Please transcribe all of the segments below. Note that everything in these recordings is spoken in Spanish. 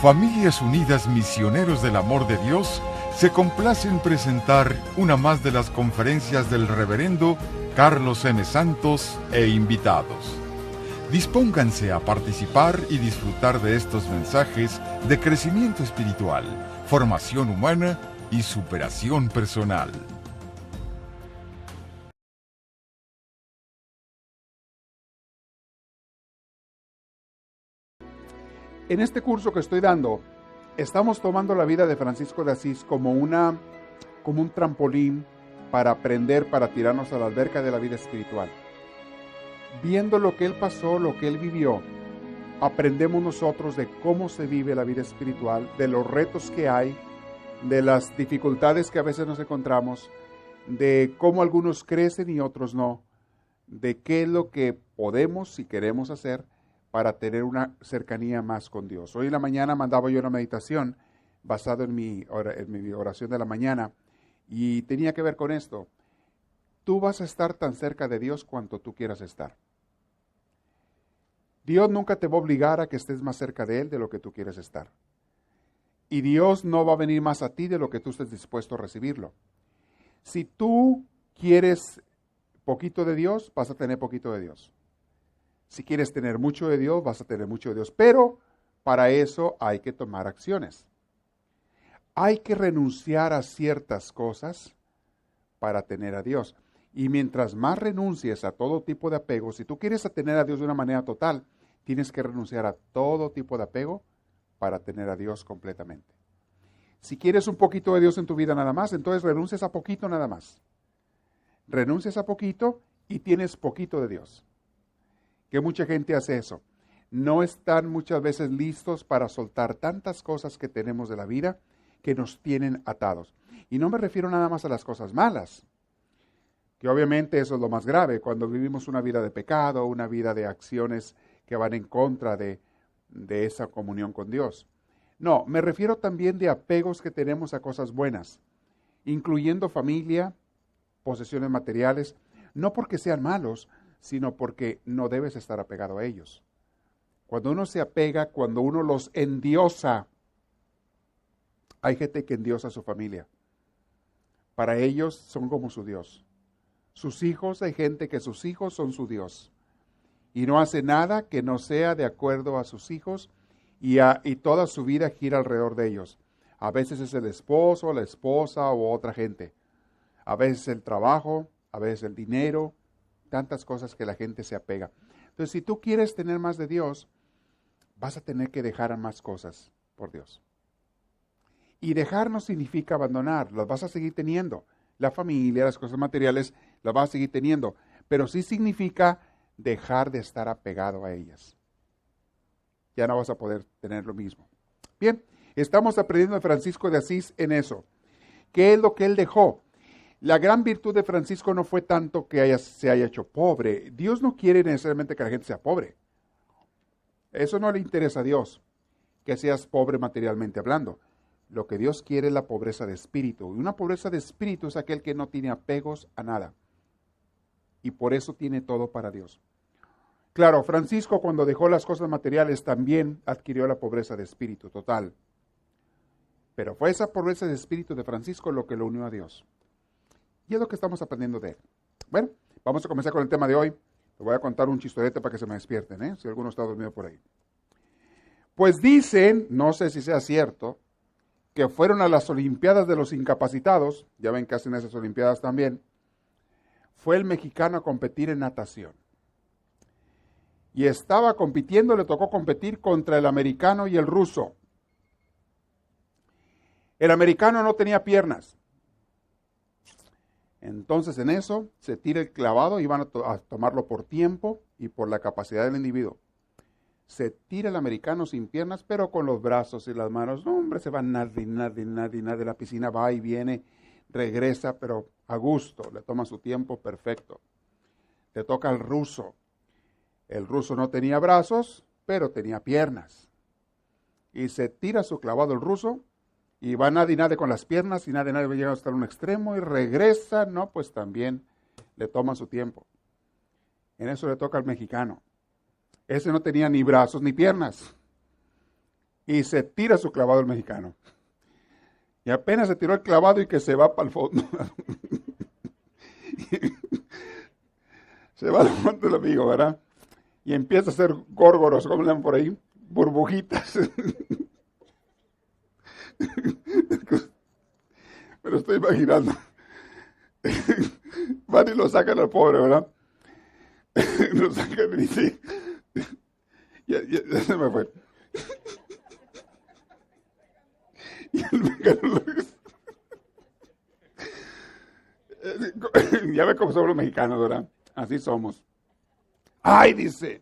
Familias Unidas Misioneros del Amor de Dios se complace en presentar una más de las conferencias del Reverendo Carlos M. Santos e invitados. Dispónganse a participar y disfrutar de estos mensajes de crecimiento espiritual, formación humana y superación personal. En este curso que estoy dando, estamos tomando la vida de Francisco de Asís como un trampolín para aprender, para tirarnos a la alberca de la vida espiritual. Viendo lo que él pasó, lo que él vivió, aprendemos nosotros de cómo se vive la vida espiritual, de los retos que hay, de las dificultades que a veces nos encontramos, de cómo algunos crecen y otros no, de qué es lo que podemos y queremos hacer para tener una cercanía más con Dios. Hoy en la mañana mandaba yo una meditación basada en mi oración de la mañana y tenía que ver con esto. Tú vas a estar tan cerca de Dios cuanto tú quieras estar. Dios nunca te va a obligar a que estés más cerca de Él de lo que tú quieres estar. Y Dios no va a venir más a ti de lo que tú estés dispuesto a recibirlo. Si tú quieres poquito de Dios, vas a tener poquito de Dios. Si quieres tener mucho de Dios, vas a tener mucho de Dios. Pero para eso hay que tomar acciones. Hay que renunciar a ciertas cosas para tener a Dios. Y mientras más renuncies a todo tipo de apego, si tú quieres tener a Dios de una manera total, tienes que renunciar a todo tipo de apego para tener a Dios completamente. Si quieres un poquito de Dios en tu vida nada más, entonces renuncias a poquito nada más. Renuncias a poquito y tienes poquito de Dios. Que mucha gente hace eso. No están muchas veces listos para soltar tantas cosas que tenemos de la vida que nos tienen atados. Y no me refiero nada más a las cosas malas, que obviamente eso es lo más grave, cuando vivimos una vida de pecado, una vida de acciones que van en contra de esa comunión con Dios. No, me refiero también de apegos que tenemos a cosas buenas, incluyendo familia, posesiones materiales, no porque sean malos, sino porque no debes estar apegado a ellos. Cuando uno se apega, cuando uno los endiosa, hay gente que endiosa a su familia. Para ellos son como su Dios. Sus hijos, hay gente que sus hijos son su Dios. Y no hace nada que no sea de acuerdo a sus hijos y toda su vida gira alrededor de ellos. A veces es el esposo, la esposa o otra gente. A veces el trabajo, a veces el dinero, tantas cosas que la gente se apega. Entonces, si tú quieres tener más de Dios, vas a tener que dejar a más cosas por Dios. Y dejar no significa abandonar, las vas a seguir teniendo. La familia, las cosas materiales, las vas a seguir teniendo. Pero sí significa dejar de estar apegado a ellas. Ya no vas a poder tener lo mismo. Bien, estamos aprendiendo de Francisco de Asís en eso. ¿Qué es lo que él dejó? La gran virtud de Francisco no fue tanto que se haya hecho pobre. Dios no quiere necesariamente que la gente sea pobre. Eso no le interesa a Dios, que seas pobre materialmente hablando. Lo que Dios quiere es la pobreza de espíritu. Y una pobreza de espíritu es aquel que no tiene apegos a nada. Y por eso tiene todo para Dios. Claro, Francisco cuando dejó las cosas materiales también adquirió la pobreza de espíritu total. Pero fue esa pobreza de espíritu de Francisco lo que lo unió a Dios. Y es lo que estamos aprendiendo de él. Bueno, vamos a comenzar con el tema de hoy. Les voy a contar un chistorete para que se me despierten, si alguno está dormido por ahí. Pues dicen, no sé si sea cierto, que fueron a las Olimpiadas de los Incapacitados, ya ven que hacen esas Olimpiadas también, fue el mexicano a competir en natación. Y estaba compitiendo, le tocó competir contra el americano y el ruso. El americano no tenía piernas. Entonces en eso se tira el clavado y van a tomarlo por tiempo y por la capacidad del individuo. Se tira el americano sin piernas, pero con los brazos y las manos. No, hombre, se va nadie. La piscina va y viene, regresa, pero a gusto. Le toma su tiempo perfecto. Le toca al ruso. El ruso no tenía brazos, pero tenía piernas. Y se tira su clavado el ruso. Y va nadie con las piernas y nadie llega hasta un extremo y regresa, no, pues también le toma su tiempo. En eso le toca al mexicano. Ese no tenía ni brazos ni piernas. y se tira su clavado el mexicano. Y apenas se tiró el clavado y que se va para el fondo. Se va al fondo el amigo, ¿verdad? Y empieza a hacer górgoros, como le llaman por ahí, burbujitas. Me lo estoy imaginando. Van y lo sacan al pobre, ¿verdad? Lo sacan y dice, ya se me fue. Y el mexicano ya ve cómo somos los mexicanos, ¿verdad? Así somos. Ay, dice,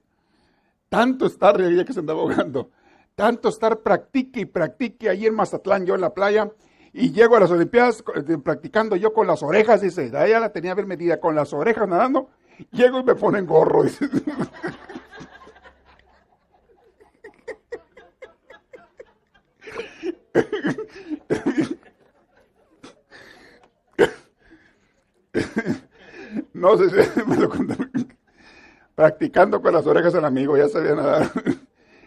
tanto estar, ya que se andaba ahogando, tanto estar practique y practique ahí en Mazatlán, yo en la playa, y llego a las Olimpiadas practicando yo con las orejas, dice, ya la tenía bien medida, con las orejas nadando, llego y me ponen gorro, dice. No sé si me lo conté. Practicando con las orejas al amigo, ya sabía nadar.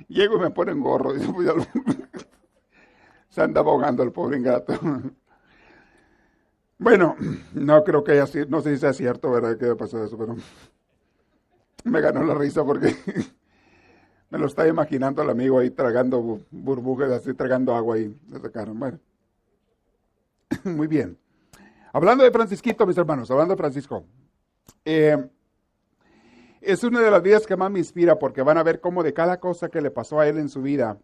Llego y me ponen gorro. Dice, pues, se anda ahogando el pobre ingrato. Bueno, no creo que haya sido, no sé si sea cierto, ¿verdad? Que pasó eso, pero me ganó la risa porque me lo estaba imaginando al amigo ahí tragando burbujas, así tragando agua ahí. Le sacaron. Bueno, muy bien. Hablando de Francisquito, mis hermanos, hablando de Francisco. Es una de las vidas que más me inspira porque van a ver cómo de cada cosa que le pasó a él en su vida,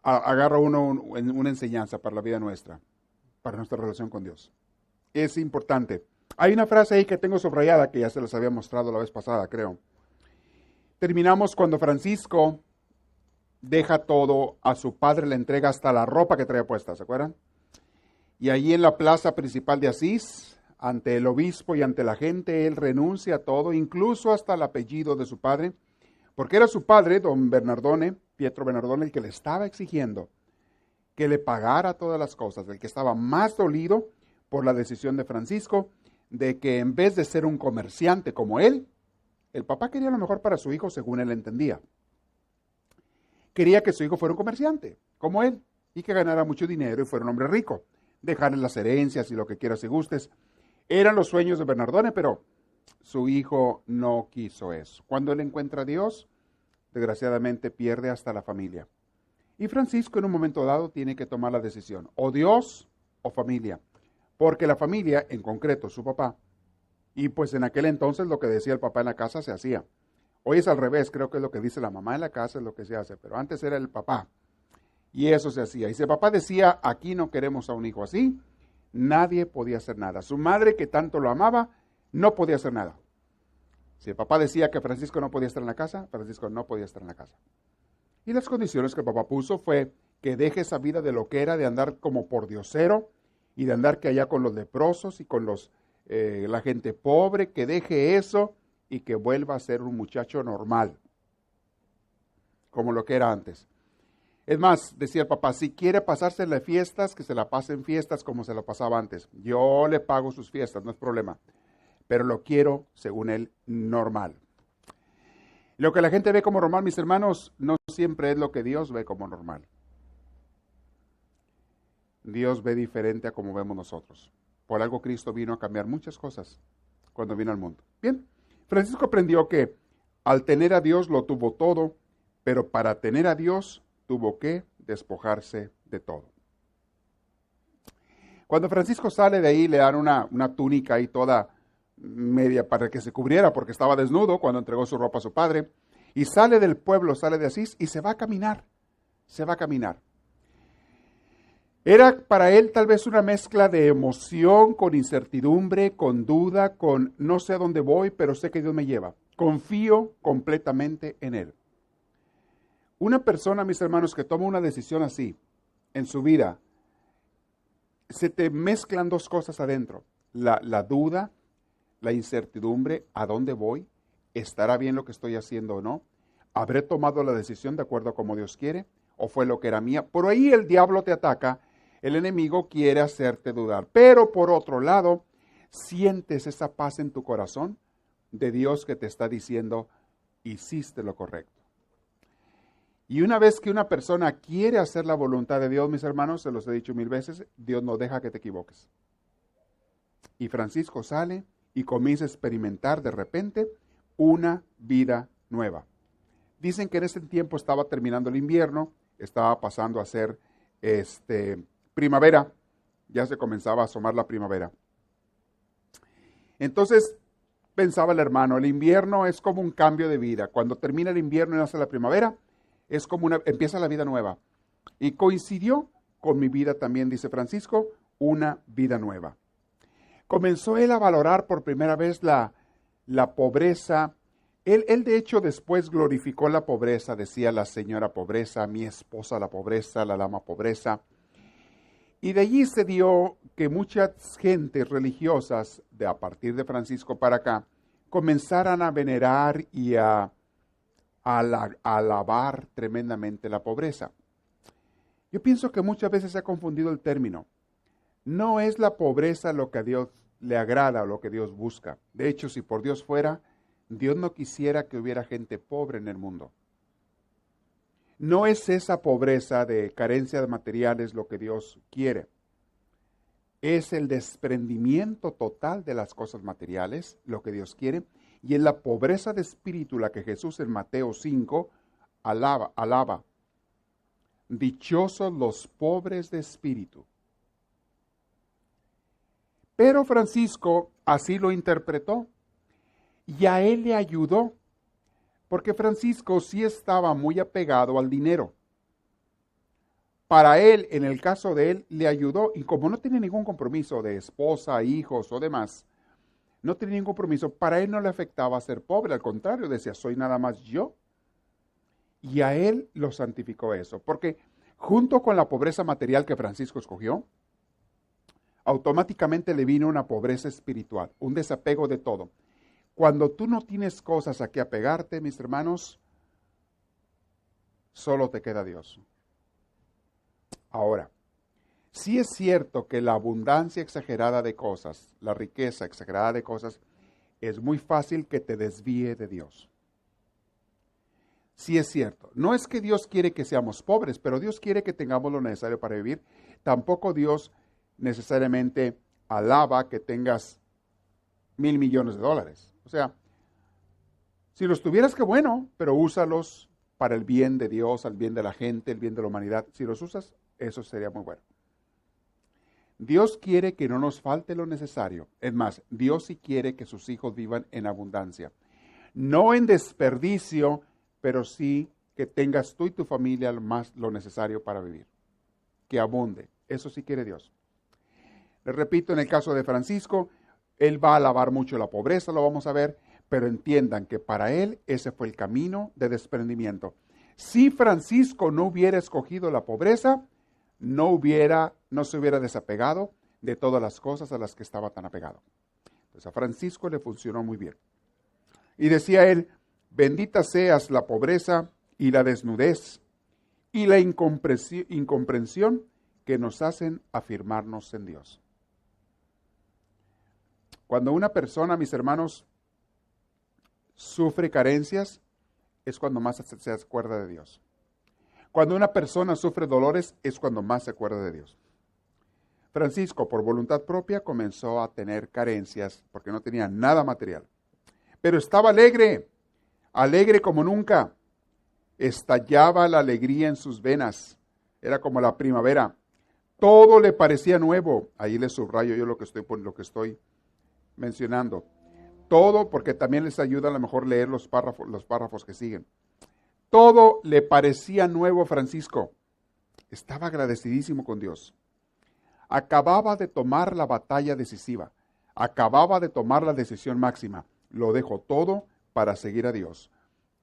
agarra uno una enseñanza para la vida nuestra, para nuestra relación con Dios. Es importante. Hay una frase ahí que tengo subrayada que ya se las había mostrado la vez pasada, creo. Terminamos cuando Francisco deja todo a su padre, le entrega hasta la ropa que traía puesta, ¿se acuerdan? Y allí en la plaza principal de Asís, ante el obispo y ante la gente, él renuncia a todo, incluso hasta el apellido de su padre, porque era su padre, don Bernardone, Pietro Bernardone, el que le estaba exigiendo que le pagara todas las cosas, el que estaba más dolido por la decisión de Francisco, de que en vez de ser un comerciante como él, el papá quería lo mejor para su hijo según él entendía. Quería que su hijo fuera un comerciante, como él, y que ganara mucho dinero y fuera un hombre rico. Dejarle las herencias y lo que quieras y gustes. Eran los sueños de Bernardone, pero su hijo no quiso eso. Cuando él encuentra a Dios, desgraciadamente pierde hasta la familia. Y Francisco en un momento dado tiene que tomar la decisión, o Dios o familia, porque la familia, en concreto su papá, y pues en aquel entonces lo que decía el papá en la casa se hacía. Hoy es al revés, creo que es lo que dice la mamá en la casa, es lo que se hace, pero antes era el papá. Y eso se hacía. Y si el papá decía, aquí no queremos a un hijo así, nadie podía hacer nada. Su madre, que tanto lo amaba, no podía hacer nada. Si el papá decía que Francisco no podía estar en la casa, Francisco no podía estar en la casa. Y las condiciones que el papá puso fue que deje esa vida de lo que era, de andar como pordiosero y de andar que allá con los leprosos y con la gente pobre, que deje eso y que vuelva a ser un muchacho normal, como lo que era antes. Es más, decía el papá, si quiere pasarse en las fiestas, que se la pase en fiestas como se la pasaba antes. Yo le pago sus fiestas, no es problema. Pero lo quiero, según él, normal. Lo que la gente ve como normal, mis hermanos, no siempre es lo que Dios ve como normal. Dios ve diferente a como vemos nosotros. Por algo Cristo vino a cambiar muchas cosas cuando vino al mundo. Bien, Francisco aprendió que al tener a Dios lo tuvo todo, pero para tener a Dios tuvo que despojarse de todo. Cuando Francisco sale de ahí, le dan una túnica ahí toda media para que se cubriera porque estaba desnudo cuando entregó su ropa a su padre. Y sale del pueblo, sale de Asís y se va a caminar. Se va a caminar. Era para él tal vez una mezcla de emoción con incertidumbre, con duda, con no sé a dónde voy, pero sé que Dios me lleva. Confío completamente en Él. Una persona, mis hermanos, que toma una decisión así en su vida, se te mezclan dos cosas adentro. La duda, la incertidumbre, ¿a dónde voy? ¿Estará bien lo que estoy haciendo o no? ¿Habré tomado la decisión de acuerdo a como Dios quiere? ¿O fue lo que era mía? Por ahí el diablo te ataca, el enemigo quiere hacerte dudar. Pero por otro lado, sientes esa paz en tu corazón de Dios que te está diciendo, hiciste lo correcto. Y una vez que una persona quiere hacer la voluntad de Dios, mis hermanos, se los he dicho 1000 veces, Dios no deja que te equivoques. Y Francisco sale y comienza a experimentar de repente una vida nueva. Dicen que en ese tiempo estaba terminando el invierno, estaba pasando a ser primavera, ya se comenzaba a asomar la primavera. Entonces pensaba el hermano, el invierno es como un cambio de vida. Cuando termina el invierno y nace la primavera, es como empieza la vida nueva. Y coincidió con mi vida también, dice Francisco, una vida nueva. Comenzó él a valorar por primera vez la pobreza. Él de hecho después glorificó la pobreza, decía la señora pobreza, mi esposa la pobreza, la dama pobreza. Y de allí se dio que muchas gentes religiosas, a partir de Francisco para acá, comenzaran a venerar y a alabar tremendamente la pobreza. Yo pienso que muchas veces se ha confundido el término. No es la pobreza lo que a Dios le agrada o lo que Dios busca. De hecho, si por Dios fuera, Dios no quisiera que hubiera gente pobre en el mundo. No es esa pobreza de carencia de materiales lo que Dios quiere. Es el desprendimiento total de las cosas materiales, lo que Dios quiere, y es la pobreza de espíritu la que Jesús en Mateo 5 alaba. Dichosos los pobres de espíritu. Pero Francisco así lo interpretó y a él le ayudó, porque Francisco sí estaba muy apegado al dinero. Para él, en el caso de él, le ayudó, y como no tenía ningún compromiso de esposa, hijos o demás, no tenía ningún compromiso, para él no le afectaba ser pobre, al contrario, decía, soy nada más yo. Y a él lo santificó eso, porque junto con la pobreza material que Francisco escogió, automáticamente le vino una pobreza espiritual, un desapego de todo. Cuando tú no tienes cosas a que apegarte, mis hermanos, solo te queda Dios. Ahora, sí es cierto que la abundancia exagerada de cosas, la riqueza exagerada de cosas, es muy fácil que te desvíe de Dios. Sí es cierto. No es que Dios quiere que seamos pobres, pero Dios quiere que tengamos lo necesario para vivir. Tampoco Dios necesariamente alaba que tengas $1,000 millones. O sea, si los tuvieras, qué bueno, pero úsalos para el bien de Dios, el bien de la gente, el bien de la humanidad. Si los usas, eso sería muy bueno. Dios quiere que no nos falte lo necesario. Es más, Dios sí quiere que sus hijos vivan en abundancia. No en desperdicio, pero sí que tengas tú y tu familia lo necesario para vivir. Que abunde. Eso sí quiere Dios. Les repito, en el caso de Francisco, él va a alabar mucho la pobreza, lo vamos a ver, pero entiendan que para él ese fue el camino de desprendimiento. Si Francisco no hubiera escogido la pobreza, no se hubiera desapegado de todas las cosas a las que estaba tan apegado. Entonces a Francisco le funcionó muy bien. Y decía él, bendita seas la pobreza y la desnudez y la incomprensión que nos hacen afirmarnos en Dios. Cuando una persona, mis hermanos, sufre carencias, es cuando más se acuerda de Dios. Cuando una persona sufre dolores, es cuando más se acuerda de Dios. Francisco, por voluntad propia, comenzó a tener carencias porque no tenía nada material. Pero estaba alegre como nunca. Estallaba la alegría en sus venas. Era como la primavera. Todo le parecía nuevo. Ahí le subrayo yo lo que estoy mencionando. Todo, porque también les ayuda a lo mejor leer los párrafos que siguen. Todo le parecía nuevo a Francisco. Estaba agradecidísimo con Dios. Acababa de tomar la batalla decisiva. Acababa de tomar la decisión máxima. Lo dejó todo para seguir a Dios.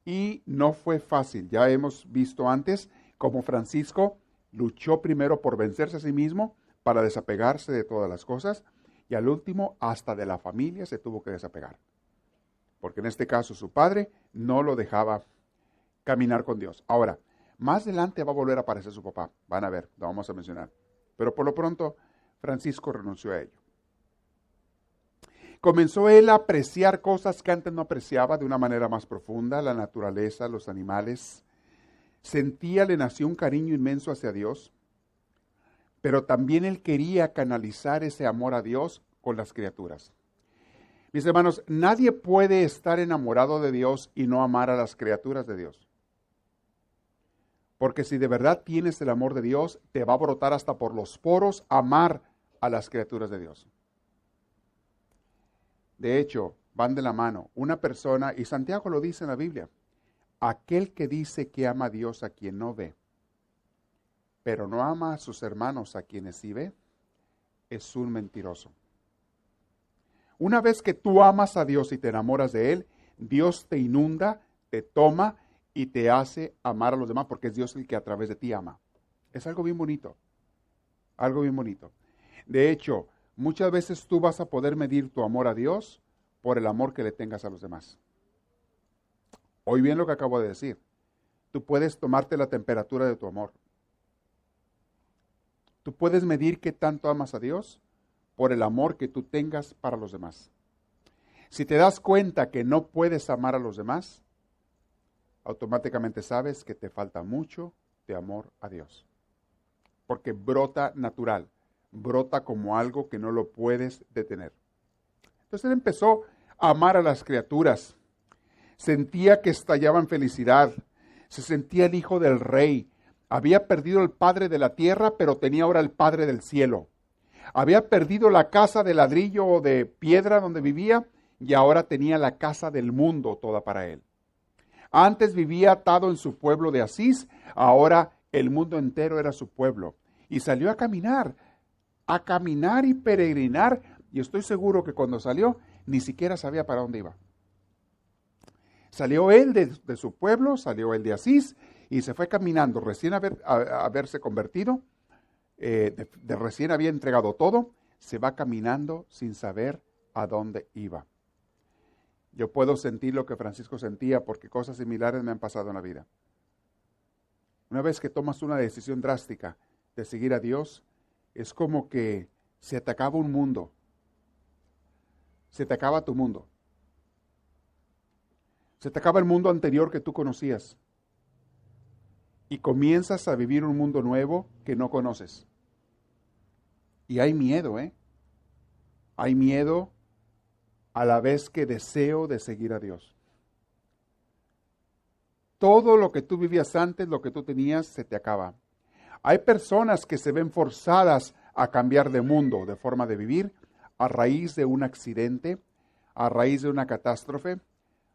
Y no fue fácil. Ya hemos visto antes cómo Francisco luchó primero por vencerse a sí mismo, para desapegarse de todas las cosas, y al último hasta de la familia se tuvo que desapegar. Porque en este caso su padre no lo dejaba caminar con Dios. Ahora, más adelante va a volver a aparecer su papá. Van a ver, lo vamos a mencionar. Pero por lo pronto, Francisco renunció a ello. Comenzó él a apreciar cosas que antes no apreciaba de una manera más profunda, la naturaleza, los animales, le nació un cariño inmenso hacia Dios, pero también él quería canalizar ese amor a Dios con las criaturas. Mis hermanos, nadie puede estar enamorado de Dios y no amar a las criaturas de Dios. Porque si de verdad tienes el amor de Dios, te va a brotar hasta por los poros amar a las criaturas de Dios. De hecho, van de la mano. Una persona, y Santiago lo dice en la Biblia, aquel que dice que ama a Dios a quien no ve, pero no ama a sus hermanos a quienes sí ve, es un mentiroso. Una vez que tú amas a Dios y te enamoras de Él, Dios te inunda, te toma y te hace amar a los demás, porque es Dios el que a través de ti ama. Es algo bien bonito, algo bien bonito. De hecho, muchas veces tú vas a poder medir tu amor a Dios por el amor que le tengas a los demás. Oí bien lo que acabo de decir. Tú puedes tomarte la temperatura de tu amor. Tú puedes medir qué tanto amas a Dios por el amor que tú tengas para los demás. Si te das cuenta que no puedes amar a los demás, automáticamente sabes que te falta mucho de amor a Dios. Porque brota natural, brota como algo que no lo puedes detener. Entonces él empezó a amar a las criaturas. Sentía que estallaba en felicidad. Se sentía el hijo del rey. Había perdido el padre de la tierra, pero tenía ahora el padre del cielo. Había perdido la casa de ladrillo o de piedra donde vivía y ahora tenía la casa del mundo toda para él. Antes vivía atado en su pueblo de Asís, ahora el mundo entero era su pueblo. Y salió a caminar y peregrinar. Y estoy seguro que cuando salió, ni siquiera sabía para dónde iba. Salió él de su pueblo, salió él de Asís y se fue caminando, recién haberse convertido, de recién había entregado todo, se va caminando sin saber a dónde iba. Yo puedo sentir lo que Francisco sentía porque cosas similares me han pasado en la vida. Una vez que tomas una decisión drástica de seguir a Dios, es como que se te acaba un mundo. Se te acaba tu mundo. Se te acaba el mundo anterior que tú conocías. Y comienzas a vivir un mundo nuevo que no conoces. Y hay miedo, Hay miedo a la vez que deseo de seguir a Dios. Todo lo que tú vivías antes, lo que tú tenías, se te acaba. Hay personas que se ven forzadas a cambiar de mundo, de forma de vivir, a raíz de un accidente, a raíz de una catástrofe,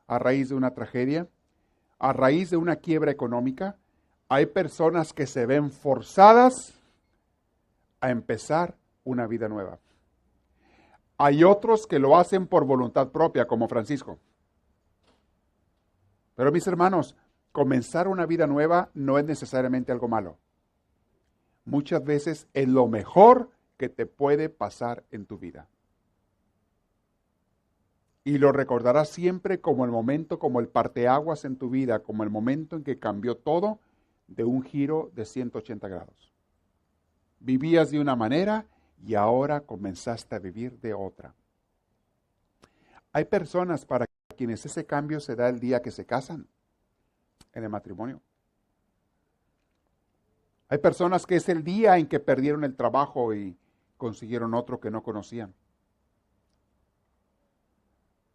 a raíz de una tragedia, a raíz de una quiebra económica. Hay personas que se ven forzadas a empezar una vida nueva. Hay otros que lo hacen por voluntad propia, como Francisco. Pero mis hermanos, comenzar una vida nueva no es necesariamente algo malo. Muchas veces es lo mejor que te puede pasar en tu vida. Y lo recordarás siempre como el momento, como el parteaguas en tu vida, como el momento en que cambió todo de un giro de 180 grados. Vivías de una manera y ahora comenzaste a vivir de otra. Hay personas para quienes ese cambio se da el día que se casan, en el matrimonio. Hay personas que es el día en que perdieron el trabajo y consiguieron otro que no conocían.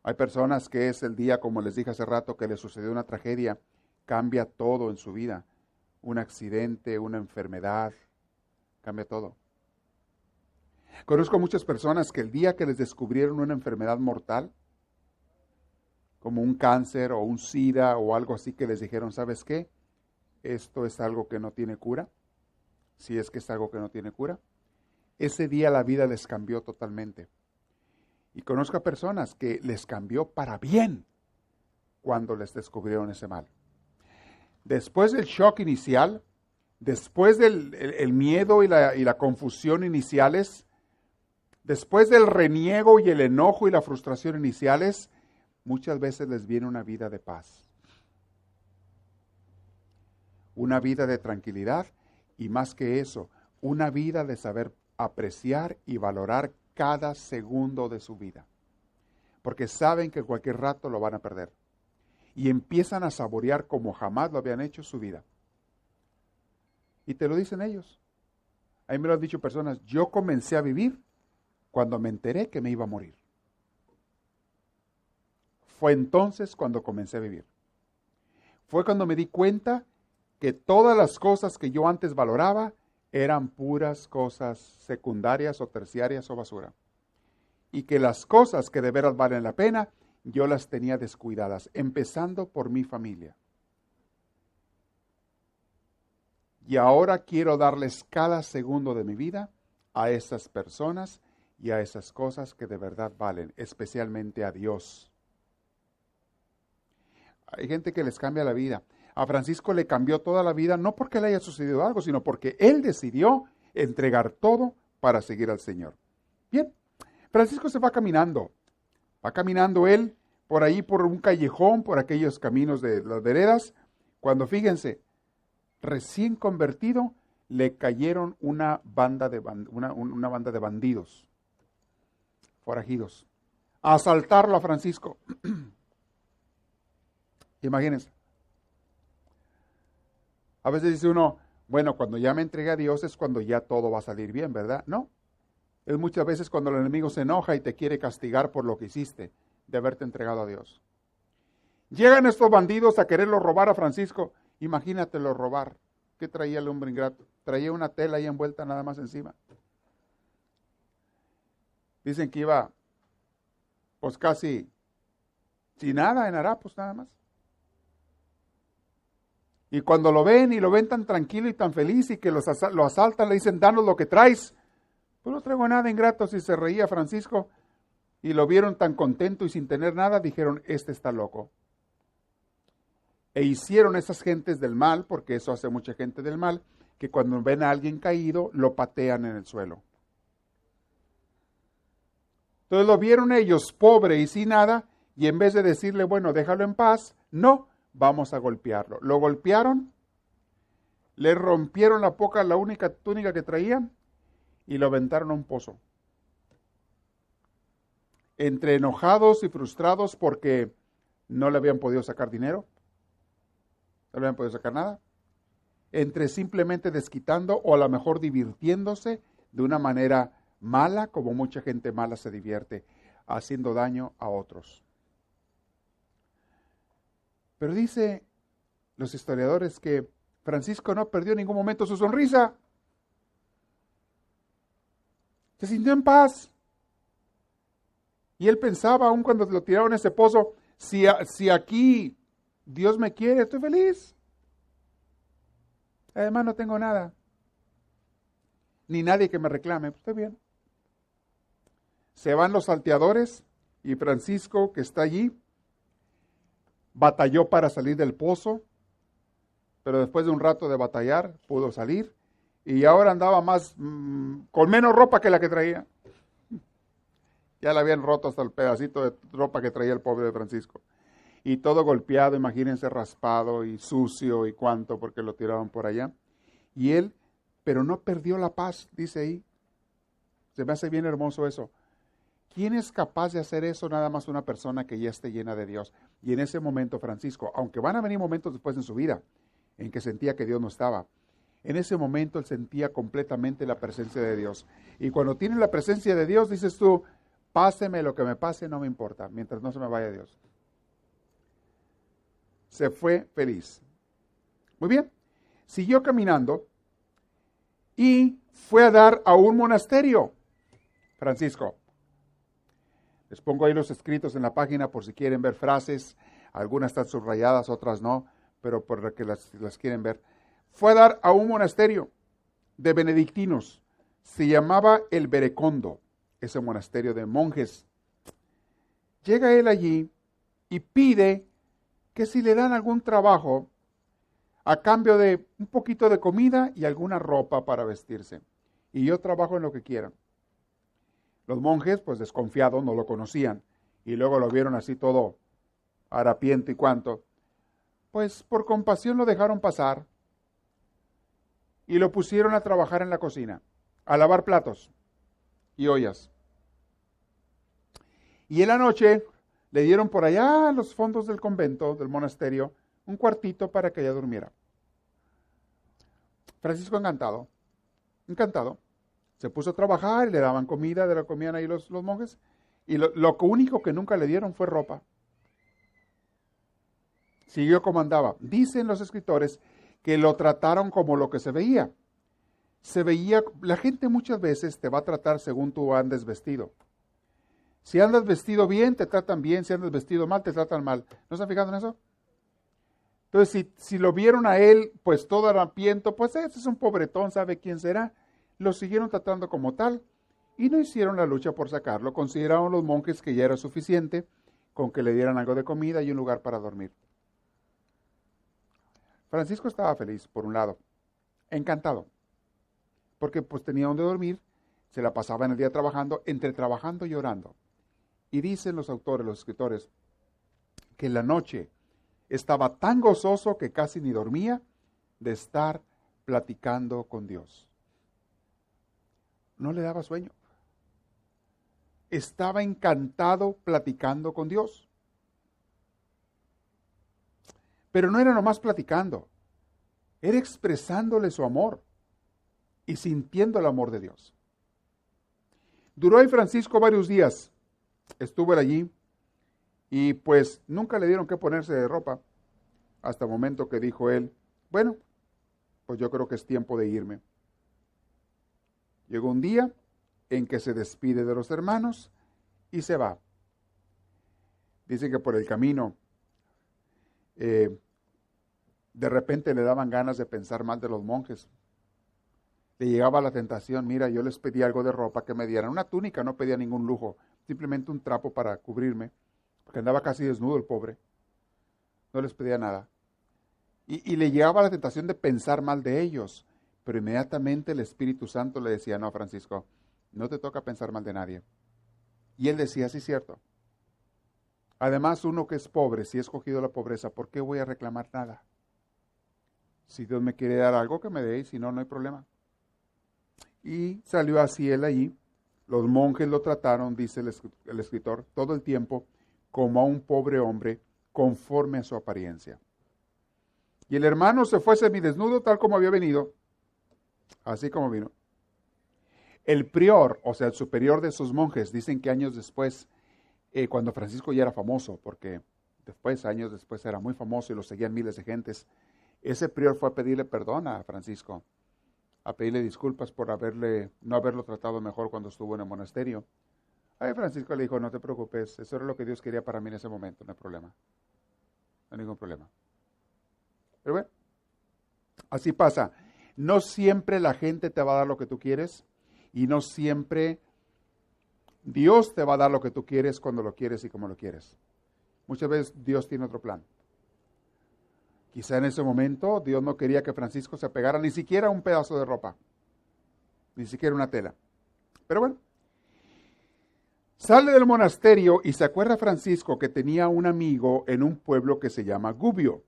Hay personas que es el día, como les dije hace rato, que les sucedió una tragedia, cambia todo en su vida. Un accidente, una enfermedad, cambia todo. Conozco muchas personas que el día que les descubrieron una enfermedad mortal, como un cáncer o un SIDA o algo así, que les dijeron, ¿sabes qué? Esto es algo que no tiene cura. Si es que es algo que no tiene cura. Ese día la vida les cambió totalmente. Y conozco a personas que les cambió para bien cuando les descubrieron ese mal. Después del shock inicial, después del el miedo y la confusión iniciales, después del reniego y el enojo y la frustración iniciales, muchas veces les viene una vida de paz. Una vida de tranquilidad y más que eso, una vida de saber apreciar y valorar cada segundo de su vida. Porque saben que cualquier rato lo van a perder. Y empiezan a saborear como jamás lo habían hecho su vida. Y te lo dicen ellos. A mí me lo han dicho personas. Yo comencé a vivir cuando me enteré que me iba a morir. Fue entonces cuando comencé a vivir. Fue cuando me di cuenta que todas las cosas que yo antes valoraba eran puras cosas secundarias o terciarias o basura. Y que las cosas que de veras valen la pena, yo las tenía descuidadas, empezando por mi familia. Y ahora quiero darles cada segundo de mi vida a esas personas y a esas cosas que de verdad valen, especialmente a Dios. Hay gente que les cambia la vida. A Francisco le cambió toda la vida, no porque le haya sucedido algo, sino porque él decidió entregar todo para seguir al Señor. Bien, Francisco se va caminando él por ahí, por un callejón, por aquellos caminos de las veredas, cuando fíjense, recién convertido, le cayeron una banda de bandidos, forajidos, a asaltarlo a Francisco. Imagínense. A veces dice uno, bueno, cuando ya me entregué a Dios es cuando ya todo va a salir bien, ¿verdad? No. Es muchas veces cuando el enemigo se enoja y te quiere castigar por lo que hiciste, de haberte entregado a Dios. Llegan estos bandidos a quererlo robar a Francisco. Imagínatelo robar. ¿Qué traía el hombre ingrato? Traía una tela ahí envuelta nada más encima. Dicen que iba, pues casi sin nada en harapos nada más. Y cuando lo ven y lo ven tan tranquilo y tan feliz y que lo asaltan, le dicen, danos lo que traes. Pues no traigo nada, ingrato. Si se reía Francisco y lo vieron tan contento y sin tener nada, dijeron, este está loco. E hicieron esas gentes del mal, porque eso hace mucha gente del mal, que cuando ven a alguien caído, lo patean en el suelo. Entonces lo vieron ellos pobre y sin nada, y en vez de decirle, bueno, déjalo en paz, no, vamos a golpearlo. Lo golpearon, le rompieron la única túnica que traían, y lo aventaron a un pozo. Entre enojados y frustrados porque no le habían podido sacar dinero, no le habían podido sacar nada, entre simplemente desquitando o a lo mejor divirtiéndose de una manera mala, como mucha gente mala se divierte, haciendo daño a otros. Pero dice los historiadores que Francisco no perdió en ningún momento su sonrisa. Se sintió en paz. Y él pensaba, aun cuando lo tiraron a ese pozo, si aquí Dios me quiere, estoy feliz. Además no tengo nada. Ni nadie que me reclame, pues estoy bien. Se van los salteadores y Francisco, que está allí, batalló para salir del pozo, pero después de un rato de batallar, pudo salir. Y ahora andaba con menos ropa que la que traía. Ya le habían roto hasta el pedacito de ropa que traía el pobre de Francisco. Y todo golpeado, imagínense, raspado y sucio y cuánto, porque lo tiraban por allá. Y él, pero no perdió la paz, dice ahí. Se me hace bien hermoso eso. ¿Quién es capaz de hacer eso? Nada más una persona que ya esté llena de Dios. Y en ese momento Francisco, aunque van a venir momentos después en su vida, en que sentía que Dios no estaba, en ese momento él sentía completamente la presencia de Dios. Y cuando tiene la presencia de Dios, dices tú, páseme lo que me pase, no me importa, mientras no se me vaya Dios. Se fue feliz. Muy bien, siguió caminando y fue a dar a un monasterio, Francisco. Les pongo ahí los escritos en la página por si quieren ver frases. Algunas están subrayadas, otras no, pero por que las quieren ver. Fue a dar a un monasterio de benedictinos. Se llamaba el Berecondo, ese monasterio de monjes. Llega él allí y pide que si le dan algún trabajo a cambio de un poquito de comida y alguna ropa para vestirse. Y yo trabajo en lo que quieran. Los monjes, pues desconfiados, no lo conocían. Y luego lo vieron así todo harapiento y cuanto. Pues por compasión lo dejaron pasar. Y lo pusieron a trabajar en la cocina, a lavar platos y ollas. Y en la noche le dieron por allá a los fondos del convento, del monasterio, un cuartito para que ella durmiera. Francisco encantado, encantado. Se puso a trabajar, le daban comida, de la comían ahí los monjes, y lo único que nunca le dieron fue ropa. Siguió como andaba. Dicen los escritores que lo trataron como lo que se veía. La gente muchas veces te va a tratar según tú andes vestido. Si andas vestido bien, te tratan bien. Si andas vestido mal, te tratan mal. ¿No se han fijado en eso? Entonces, si lo vieron a él, pues todo harapiento, pues ese es un pobretón, ¿sabe quién será? Lo siguieron tratando como tal y no hicieron la lucha por sacarlo. Consideraron los monjes que ya era suficiente con que le dieran algo de comida y un lugar para dormir. Francisco estaba feliz, por un lado, encantado, porque pues tenía donde dormir, se la pasaba en el día trabajando, entre trabajando y orando. Y dicen los autores, los escritores, que en la noche estaba tan gozoso que casi ni dormía de estar platicando con Dios. No le daba sueño. Estaba encantado platicando con Dios. Pero no era nomás platicando, era expresándole su amor y sintiendo el amor de Dios. Duró ahí Francisco varios días, estuvo él allí y pues nunca le dieron que ponerse de ropa, hasta el momento que dijo él, bueno, pues yo creo que es tiempo de irme. Llegó un día en que se despide de los hermanos y se va. Dicen que por el camino de repente le daban ganas de pensar mal de los monjes. Le llegaba la tentación, mira, yo les pedí algo de ropa que me dieran, una túnica, no pedía ningún lujo, simplemente un trapo para cubrirme, porque andaba casi desnudo el pobre, no les pedía nada. Y le llegaba la tentación de pensar mal de ellos, pero inmediatamente el Espíritu Santo le decía, no, Francisco, no te toca pensar mal de nadie. Y él decía, sí, cierto. Además, uno que es pobre, si he escogido la pobreza, ¿por qué voy a reclamar nada? Si Dios me quiere dar algo, que me dé, y si no, no hay problema. Y salió así él allí. Los monjes lo trataron, dice el escritor, todo el tiempo como a un pobre hombre conforme a su apariencia. Y el hermano se fue semidesnudo tal como había venido, así como vino. El prior, o sea, el superior de esos monjes, dicen que años después, cuando Francisco ya era famoso, porque años después era muy famoso y lo seguían miles de gentes, ese prior fue a pedirle perdón a Francisco, a pedirle disculpas por no haberlo tratado mejor cuando estuvo en el monasterio. Ahí Francisco le dijo, no te preocupes, eso era lo que Dios quería para mí en ese momento, no hay problema, no hay ningún problema. Pero bueno, así pasa. No siempre la gente te va a dar lo que tú quieres y no siempre Dios te va a dar lo que tú quieres cuando lo quieres y como lo quieres. Muchas veces Dios tiene otro plan. Quizá en ese momento Dios no quería que Francisco se apegara ni siquiera a un pedazo de ropa, ni siquiera una tela. Pero bueno, sale del monasterio y se acuerda Francisco que tenía un amigo en un pueblo que se llama Gubbio.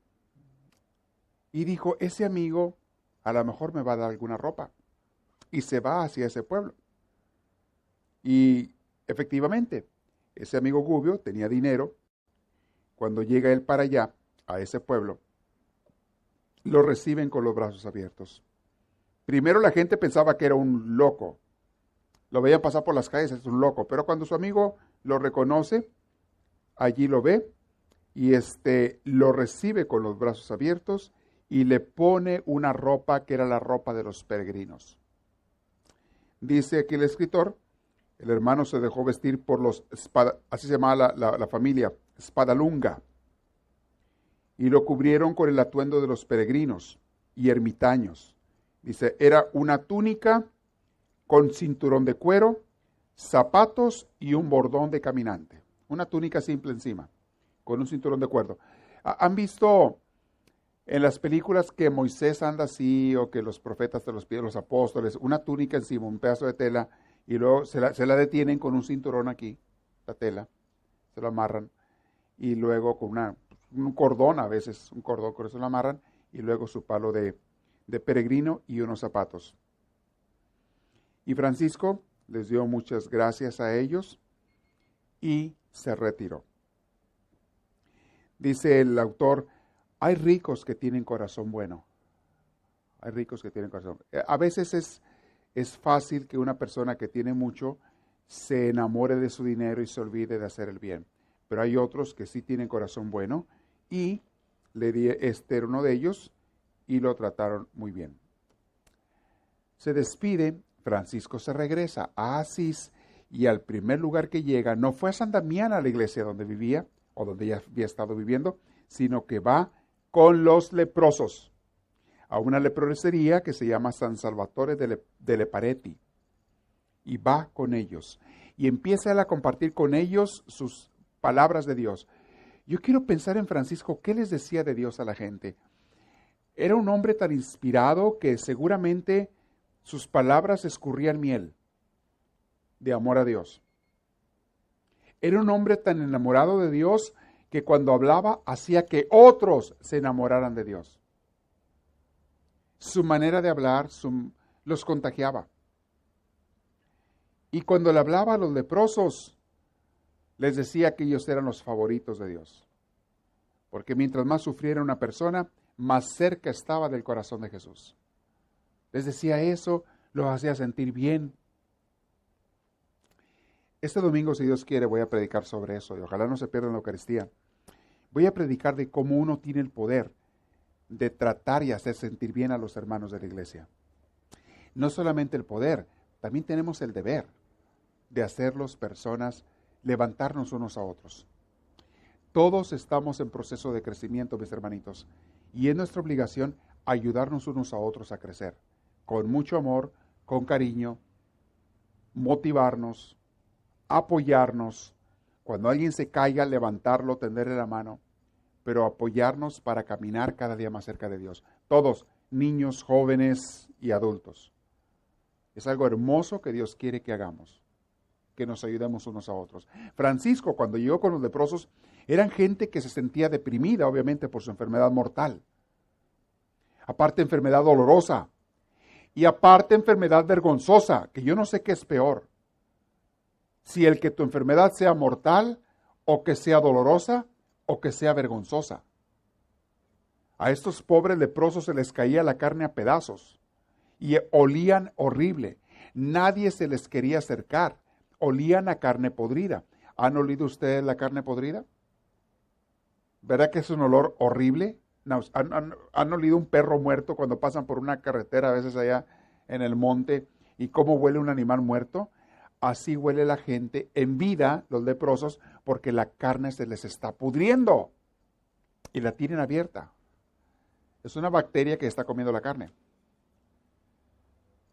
Y dijo, ese amigo a lo mejor me va a dar alguna ropa. Y se va hacia ese pueblo. Y efectivamente, ese amigo Gubbio tenía dinero. Cuando llega él para allá, a ese pueblo, lo reciben con los brazos abiertos. Primero la gente pensaba que era un loco. Lo veían pasar por las calles, es un loco. Pero cuando su amigo lo reconoce, allí lo ve y lo recibe con los brazos abiertos y le pone una ropa que era la ropa de los peregrinos. Dice aquí el escritor, el hermano se dejó vestir por así se llamaba la familia, Espadalunga, y lo cubrieron con el atuendo de los peregrinos y ermitaños. Dice, era una túnica con cinturón de cuero, zapatos y un bordón de caminante. Una túnica simple encima, con un cinturón de cuero. ¿Han visto en las películas que Moisés anda así, o que los profetas te los piden, los apóstoles, una túnica encima, un pedazo de tela, y luego se la detienen con un cinturón aquí, la tela, se lo amarran, y luego con un cordón, a veces un cordón, con eso lo amarran, y luego su palo de peregrino y unos zapatos. Y Francisco les dio muchas gracias a ellos y se retiró. Dice el autor, hay ricos que tienen corazón bueno. Hay ricos que tienen corazón. A veces es fácil que una persona que tiene mucho se enamore de su dinero y se olvide de hacer el bien. Pero hay otros que sí tienen corazón bueno y este era uno de ellos y lo trataron muy bien. Se despide, Francisco se regresa a Asís y al primer lugar que llega no fue a San Damián, a la iglesia donde vivía o donde ya había estado viviendo, sino que va con los leprosos a una leprosería que se llama San Salvatore de Lepareti y va con ellos y empieza él a compartir con ellos sus palabras de Dios. Yo quiero pensar en Francisco, ¿qué les decía de Dios a la gente? Era un hombre tan inspirado que seguramente sus palabras escurrían miel de amor a Dios. Era un hombre tan enamorado de Dios que cuando hablaba hacía que otros se enamoraran de Dios. Su manera de hablar los contagiaba. Y cuando le hablaba a los leprosos, les decía que ellos eran los favoritos de Dios. Porque mientras más sufriera una persona, más cerca estaba del corazón de Jesús. Les decía eso, los hacía sentir bien. Este domingo, si Dios quiere, voy a predicar sobre eso y ojalá no se pierda la Eucaristía. Voy a predicar de cómo uno tiene el poder de tratar y hacer sentir bien a los hermanos de la iglesia. No solamente el poder, también tenemos el deber de hacerlos personas, levantarnos unos a otros. Todos estamos en proceso de crecimiento, mis hermanitos, y es nuestra obligación ayudarnos unos a otros a crecer, con mucho amor, con cariño, motivarnos, apoyarnos. Cuando alguien se caiga, levantarlo, tenderle la mano, pero apoyarnos para caminar cada día más cerca de Dios. Todos, niños, jóvenes y adultos. Es algo hermoso que Dios quiere que hagamos, que nos ayudemos unos a otros. Francisco, cuando llegó con los leprosos, eran gente que se sentía deprimida, obviamente, por su enfermedad mortal. Aparte, enfermedad dolorosa. Y aparte, enfermedad vergonzosa, que yo no sé qué es peor. Si el que tu enfermedad sea mortal, o que sea dolorosa, o que sea vergonzosa. A estos pobres leprosos se les caía la carne a pedazos y olían horrible. Nadie se les quería acercar. Olían a carne podrida. ¿Han olido ustedes la carne podrida? ¿Verdad que es un olor horrible? ¿Han olido un perro muerto cuando pasan por una carretera a veces allá en el monte y cómo huele un animal muerto? Así huele la gente en vida, los leprosos, porque la carne se les está pudriendo y la tienen abierta. Es una bacteria que está comiendo la carne.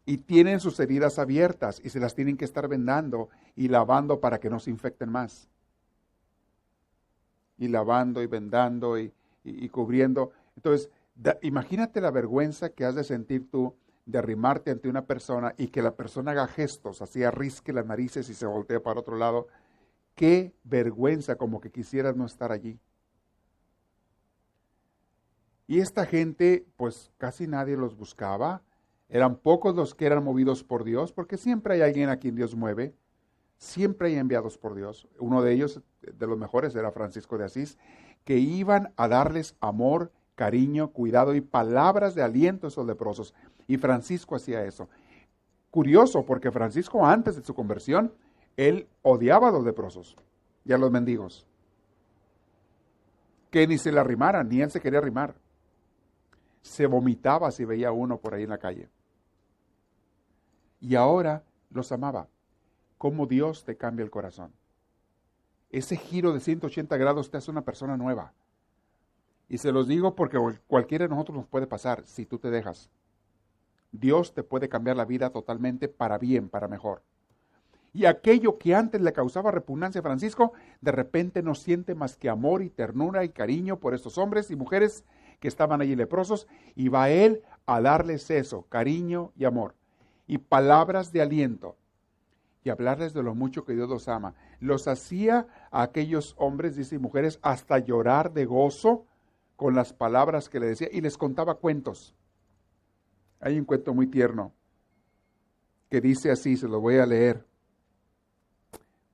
Y tienen sus heridas abiertas y se las tienen que estar vendando y lavando para que no se infecten más. Y lavando y vendando y cubriendo. Entonces, imagínate la vergüenza que has de sentir tú de arrimarte ante una persona y que la persona haga gestos, así arrisque las narices y se voltee para otro lado. Qué vergüenza, como que quisieras no estar allí. Y esta gente, pues casi nadie los buscaba. Eran pocos los que eran movidos por Dios, porque siempre hay alguien a quien Dios mueve. Siempre hay enviados por Dios. Uno de ellos, de los mejores, era Francisco de Asís, que iban a darles amor, cariño, cuidado y palabras de aliento a esos leprosos. Y Francisco hacía eso. Curioso, porque Francisco, antes de su conversión, él odiaba a los leprosos y a los mendigos. Que ni se le arrimaran, ni él se quería arrimar. Se vomitaba si veía uno por ahí en la calle. Y ahora los amaba. Cómo Dios te cambia el corazón. Ese giro de 180 grados te hace una persona nueva. Y se los digo porque cualquiera de nosotros nos puede pasar si tú te dejas. Dios te puede cambiar la vida totalmente para bien, para mejor. Y aquello que antes le causaba repugnancia a Francisco, de repente no siente más que amor y ternura y cariño por estos hombres y mujeres que estaban allí leprosos, y va él a darles eso, cariño y amor, y palabras de aliento, y hablarles de lo mucho que Dios los ama. Los hacía a aquellos hombres, dice, y mujeres, hasta llorar de gozo con las palabras que le decía, y les contaba cuentos. Hay un cuento muy tierno que dice así, se lo voy a leer.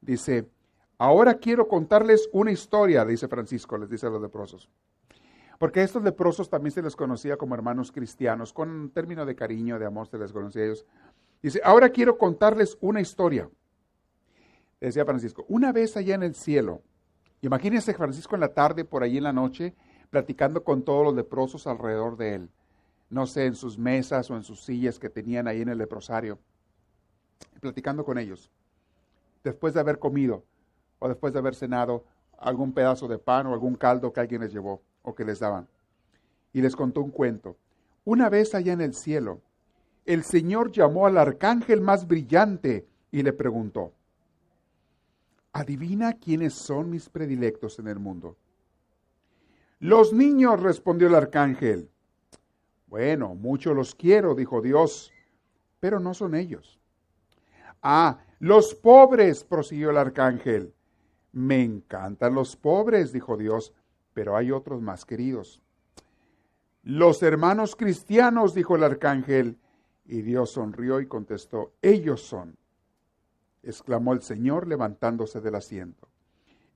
Dice, ahora quiero contarles una historia, dice Francisco, les dice a los leprosos. Porque a estos leprosos también se les conocía como hermanos cristianos, con un término de cariño, de amor se les conocía a ellos. Dice, ahora quiero contarles una historia. Decía Francisco, una vez allá en el cielo, imagínense Francisco en la tarde, por ahí en la noche, platicando con todos los leprosos alrededor de él. No sé, en sus mesas o en sus sillas que tenían ahí en el leprosario. Platicando con ellos. Después de haber comido o después de haber cenado algún pedazo de pan o algún caldo que alguien les llevó o que les daban. Y les contó un cuento. Una vez allá en el cielo, el Señor llamó al arcángel más brillante y le preguntó, adivina quiénes son mis predilectos en el mundo. Los niños, respondió el arcángel. Bueno, mucho los quiero, dijo Dios, pero no son ellos. Ah, los pobres, prosiguió el arcángel. Me encantan los pobres, dijo Dios, pero hay otros más queridos. Los hermanos cristianos, dijo el arcángel, y Dios sonrió y contestó, ellos son, exclamó el Señor levantándose del asiento.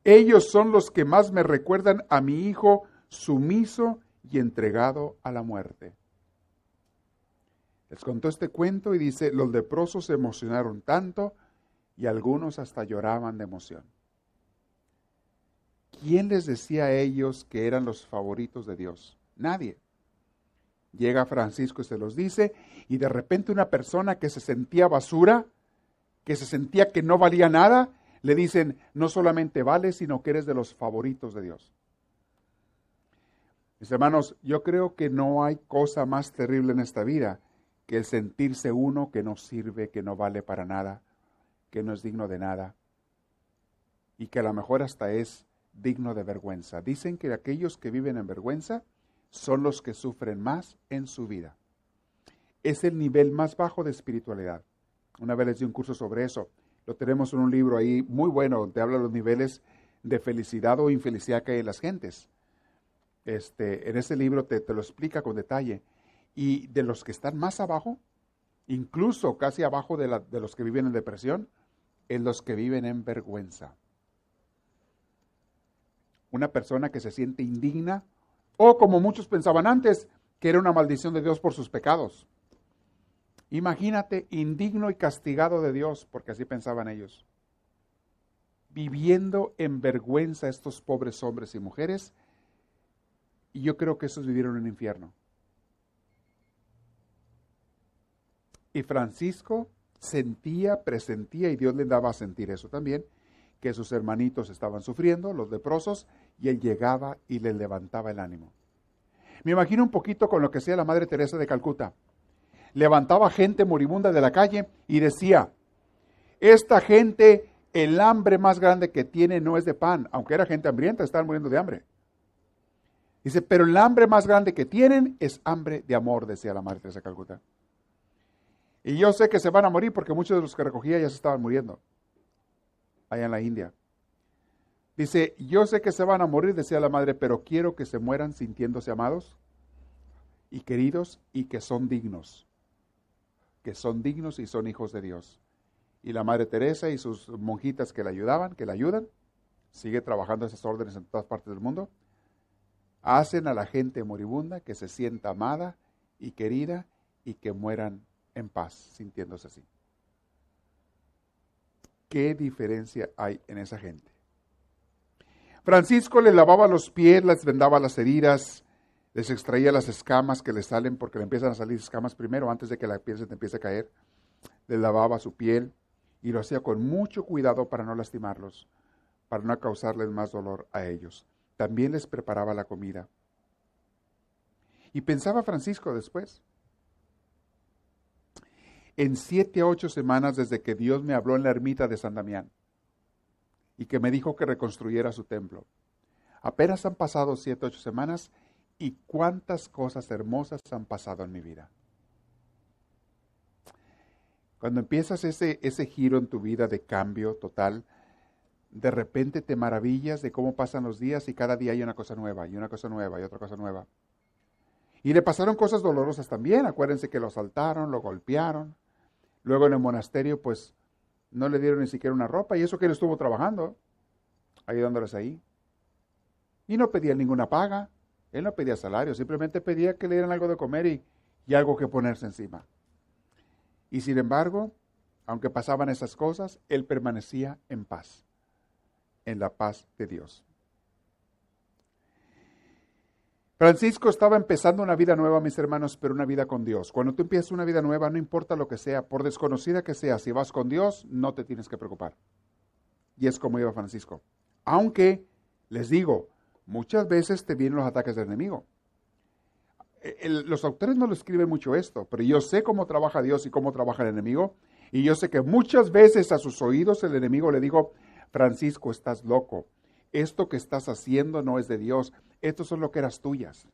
Ellos son los que más me recuerdan a mi hijo sumiso y entregado a la muerte. Les contó este cuento y dice, los leprosos se emocionaron tanto y algunos hasta lloraban de emoción. ¿Quién les decía a ellos que eran los favoritos de Dios? Nadie. Llega Francisco y se los dice, y de repente una persona que se sentía basura, que se sentía que no valía nada, le dicen, no solamente vales, sino que eres de los favoritos de Dios. Mis hermanos, yo creo que no hay cosa más terrible en esta vida que el sentirse uno que no sirve, que no vale para nada, que no es digno de nada, y que a lo mejor hasta es digno de vergüenza. Dicen que aquellos que viven en vergüenza son los que sufren más en su vida. Es el nivel más bajo de espiritualidad. Una vez les di un curso sobre eso. Lo tenemos en un libro ahí muy bueno, donde habla de los niveles de felicidad o infelicidad que hay en las gentes. En ese libro te lo explica con detalle. Y de los que están más abajo, incluso casi abajo de los que viven en depresión, es los que viven en vergüenza. Una persona que se siente indigna, o como muchos pensaban antes, que era una maldición de Dios por sus pecados. Imagínate, indigno y castigado de Dios, porque así pensaban ellos. Viviendo en vergüenza estos pobres hombres y mujeres, y yo creo que esos vivieron en el infierno. Y Francisco sentía, presentía, y Dios le daba a sentir eso también, que sus hermanitos estaban sufriendo, los leprosos, y él llegaba y les levantaba el ánimo. Me imagino un poquito con lo que hacía la Madre Teresa de Calcuta. Levantaba gente moribunda de la calle y decía, esta gente, el hambre más grande que tiene no es de pan, aunque era gente hambrienta, estaban muriendo de hambre. Dice, pero el hambre más grande que tienen es hambre de amor, decía la Madre Teresa de Calcuta. Y yo sé que se van a morir porque muchos de los que recogía ya se estaban muriendo, allá en la India. Dice, yo sé que se van a morir, decía la madre, pero quiero que se mueran sintiéndose amados y queridos y que son dignos y son hijos de Dios. Y la Madre Teresa y sus monjitas que la ayudaban, que la ayudan, sigue trabajando esas órdenes en todas partes del mundo, hacen a la gente moribunda que se sienta amada y querida y que mueran en paz, sintiéndose así. ¿Qué diferencia hay en esa gente? Francisco les lavaba los pies, les vendaba las heridas, les extraía las escamas que les salen, porque le empiezan a salir escamas primero, antes de que la piel se te empiece a caer. Les lavaba su piel y lo hacía con mucho cuidado para no lastimarlos, para no causarles más dolor a ellos. También les preparaba la comida. Y pensaba Francisco después, en 7 a 8 semanas desde que Dios me habló en la ermita de San Damián y que me dijo que reconstruyera su templo. Apenas han pasado 7 a 8 semanas y cuántas cosas hermosas han pasado en mi vida. Cuando empiezas ese giro en tu vida de cambio total, de repente te maravillas de cómo pasan los días y cada día hay una cosa nueva y una cosa nueva y otra cosa nueva. Y le pasaron cosas dolorosas también. Acuérdense que lo asaltaron, lo golpearon. Luego en el monasterio, pues, no le dieron ni siquiera una ropa. Y eso que él estuvo trabajando, ayudándoles ahí. Y no pedían ninguna paga. Él no pedía salario, simplemente pedía que le dieran algo de comer y algo que ponerse encima. Y sin embargo, aunque pasaban esas cosas, él permanecía en paz, en la paz de Dios. Francisco estaba empezando una vida nueva, mis hermanos, pero una vida con Dios. Cuando tú empiezas una vida nueva, no importa lo que sea, por desconocida que sea, si vas con Dios, no te tienes que preocupar. Y es como iba Francisco. Aunque, les digo, muchas veces te vienen los ataques del enemigo. Los autores no lo escriben mucho esto, pero yo sé cómo trabaja Dios y cómo trabaja el enemigo. Y yo sé que muchas veces a sus oídos el enemigo le dijo, Francisco, estás loco. Esto que estás haciendo no es de Dios. Estos son loqueras tuyas.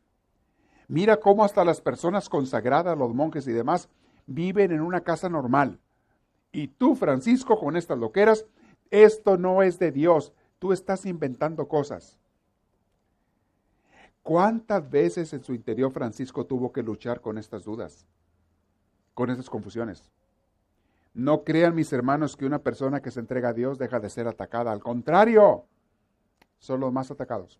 Mira cómo hasta las personas consagradas, los monjes y demás, viven en una casa normal. Y tú, Francisco, con estas loqueras, esto no es de Dios. Tú estás inventando cosas. ¿Cuántas veces en su interior Francisco tuvo que luchar con estas dudas? Con estas confusiones. No crean, mis hermanos, que una persona que se entrega a Dios deja de ser atacada. Al contrario, son los más atacados.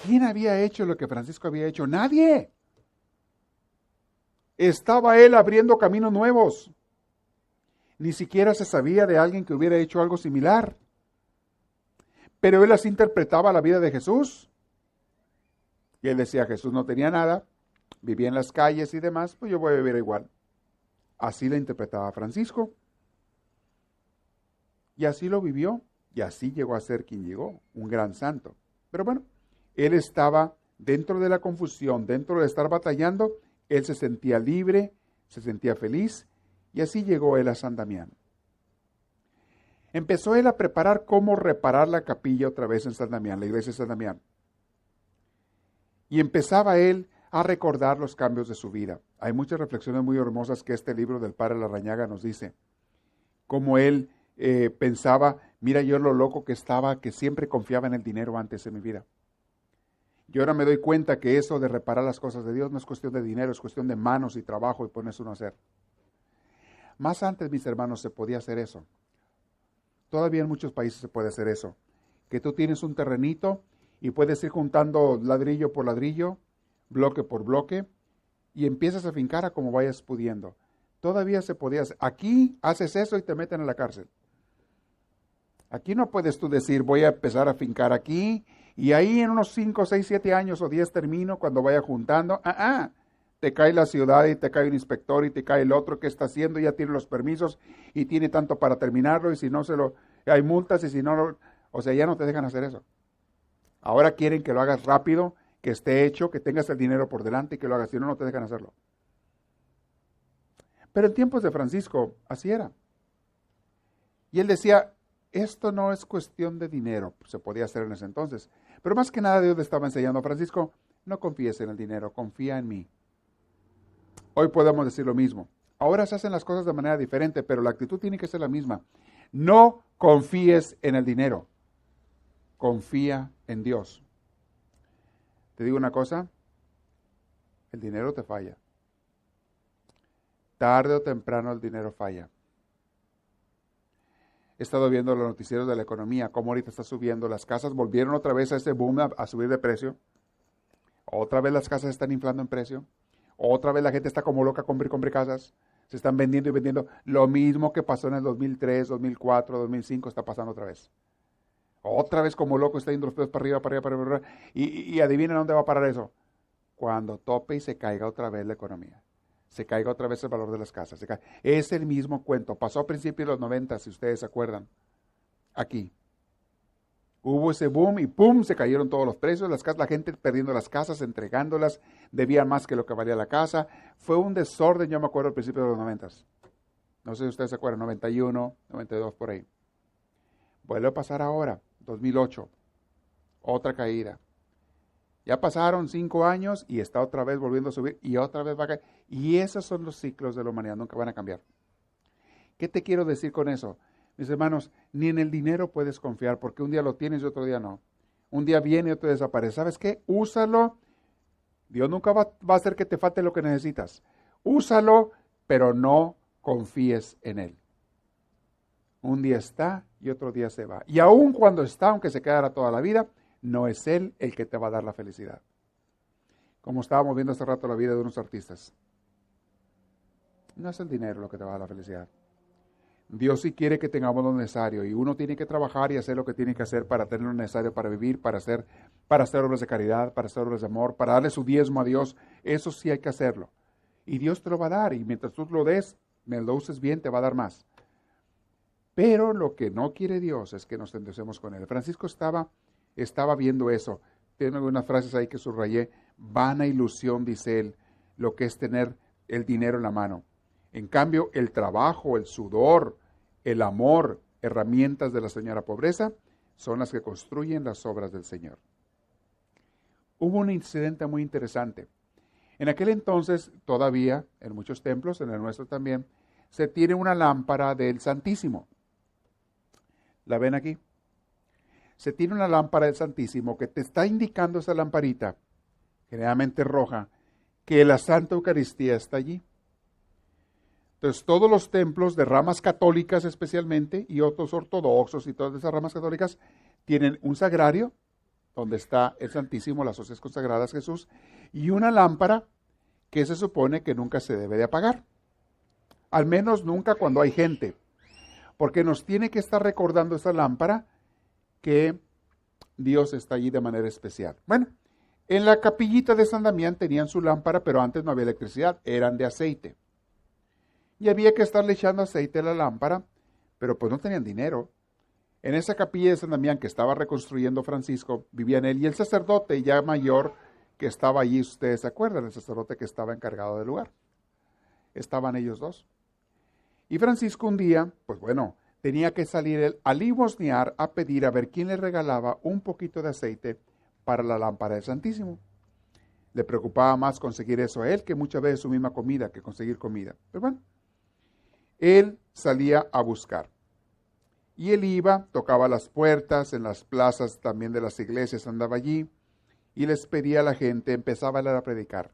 ¿Quién había hecho lo que Francisco había hecho? Nadie. Estaba él abriendo caminos nuevos. Ni siquiera se sabía de alguien que hubiera hecho algo similar. Pero él así interpretaba la vida de Jesús. Y él decía, Jesús no tenía nada, vivía en las calles y demás, pues yo voy a vivir igual. Así la interpretaba Francisco. Y así lo vivió, y así llegó a ser quien llegó, un gran santo. Pero bueno, él estaba dentro de la confusión, dentro de estar batallando, él se sentía libre, se sentía feliz, y así llegó él a San Damián. Empezó él a preparar cómo reparar la capilla otra vez en San Damián, la iglesia de San Damián. Y empezaba él a recordar los cambios de su vida. Hay muchas reflexiones muy hermosas que este libro del Padre Larrañaga nos dice. Cómo él pensaba, mira yo lo loco que estaba, que siempre confiaba en el dinero antes en mi vida. Yo ahora me doy cuenta que eso de reparar las cosas de Dios no es cuestión de dinero, es cuestión de manos y trabajo y ponerse uno a hacer. Más antes, mis hermanos, se podía hacer eso. Todavía en muchos países se puede hacer eso. Que tú tienes un terrenito y puedes ir juntando ladrillo por ladrillo, bloque por bloque, y empiezas a fincar a como vayas pudiendo. Todavía se podía hacer. Aquí haces eso y te meten a la cárcel. Aquí no puedes tú decir, voy a empezar a fincar aquí, y ahí en unos 5, 6, 7 años o 10 termino cuando vaya juntando. Te cae la ciudad y te cae un inspector y te cae el otro que está haciendo, ya tiene los permisos y tiene tanto para terminarlo, y si no hay multas, y si no, o sea, ya no te dejan hacer eso. Ahora quieren que lo hagas rápido, que esté hecho, que tengas el dinero por delante y que lo hagas, si no, no te dejan hacerlo. Pero en tiempos de Francisco, así era. Y él decía, esto no es cuestión de dinero, se podía hacer en ese entonces. Pero más que nada Dios le estaba enseñando a Francisco, no confíes en el dinero, confía en mí. Hoy podemos decir lo mismo. Ahora se hacen las cosas de manera diferente, pero la actitud tiene que ser la misma. No confíes en el dinero, confía en Dios. Te digo una cosa, el dinero te falla. Tarde o temprano el dinero falla. He estado viendo los noticieros de la economía, cómo ahorita está subiendo. Las casas volvieron otra vez a ese boom a subir de precio. Otra vez las casas están inflando en precio. Otra vez la gente está como loca, compre casas. Se están vendiendo y vendiendo. Lo mismo que pasó en el 2003, 2004, 2005 está pasando otra vez. Otra vez como loco está yendo los precios para arriba, para arriba, para arriba. Y adivinen dónde va a parar eso. Cuando tope y se caiga otra vez la economía. Se caiga otra vez el valor de las casas. Es el mismo cuento. Pasó a principios de los 90, si ustedes se acuerdan. Aquí. Hubo ese boom y ¡pum! Se cayeron todos los precios. La gente perdiendo las casas, entregándolas. Debían más que lo que valía la casa. Fue un desorden, yo me acuerdo, al principio de los 90. No sé si ustedes se acuerdan, 91, 92, por ahí. Vuelve a pasar ahora, 2008. Otra caída. Ya pasaron 5 años y está otra vez volviendo a subir y otra vez va a caer. Y esos son los ciclos de la humanidad, nunca van a cambiar. ¿Qué te quiero decir con eso? Mis hermanos, ni en el dinero puedes confiar porque un día lo tienes y otro día no. Un día viene y otro desaparece. ¿Sabes qué? Úsalo. Dios nunca va a hacer que te falte lo que necesitas. Úsalo, pero no confíes en Él. Un día está y otro día se va. Y aun cuando está, aunque se quedara toda la vida, no es Él el que te va a dar la felicidad. Como estábamos viendo hace rato la vida de unos artistas. No es el dinero lo que te va a dar la felicidad. Dios sí quiere que tengamos lo necesario y uno tiene que trabajar y hacer lo que tiene que hacer para tener lo necesario para vivir, para hacer obras de caridad, para hacer obras de amor, para darle su diezmo a Dios. Eso sí hay que hacerlo. Y Dios te lo va a dar y mientras tú lo des, me lo uses bien, te va a dar más. Pero lo que no quiere Dios es que nos endeudemos con Él. Francisco estaba viendo eso. Tiene algunas frases ahí que subrayé. Vana ilusión, dice él, lo que es tener el dinero en la mano. En cambio, el trabajo, el sudor, el amor, herramientas de la señora pobreza, son las que construyen las obras del Señor. Hubo un incidente muy interesante. En aquel entonces, todavía, en muchos templos, en el nuestro también, se tiene una lámpara del Santísimo. ¿La ven aquí? Se tiene una lámpara del Santísimo que te está indicando esa lamparita, generalmente roja, que la Santa Eucaristía está allí. Entonces, todos los templos de ramas católicas especialmente, y otros ortodoxos y todas esas ramas católicas, tienen un sagrario, donde está el Santísimo, las hostias consagradas Jesús, y una lámpara que se supone que nunca se debe de apagar. Al menos nunca cuando hay gente. Porque nos tiene que estar recordando esa lámpara que Dios está allí de manera especial. Bueno, en la capillita de San Damián tenían su lámpara, pero antes no había electricidad, eran de aceite. Y había que estarle echando aceite a la lámpara, pero pues no tenían dinero. En esa capilla de San Damián que estaba reconstruyendo Francisco, vivían él y el sacerdote ya mayor que estaba allí, ustedes se acuerdan, el sacerdote que estaba encargado del lugar. Estaban ellos dos. Y Francisco un día, pues bueno, tenía que salir él a limosnear, a pedir a ver quién le regalaba un poquito de aceite para la lámpara del Santísimo. Le preocupaba más conseguir eso a él que muchas veces su misma comida, que conseguir comida. Pero bueno, él salía a buscar. Y él iba, tocaba las puertas, en las plazas también de las iglesias andaba allí, y les pedía a la gente, empezaba a predicar.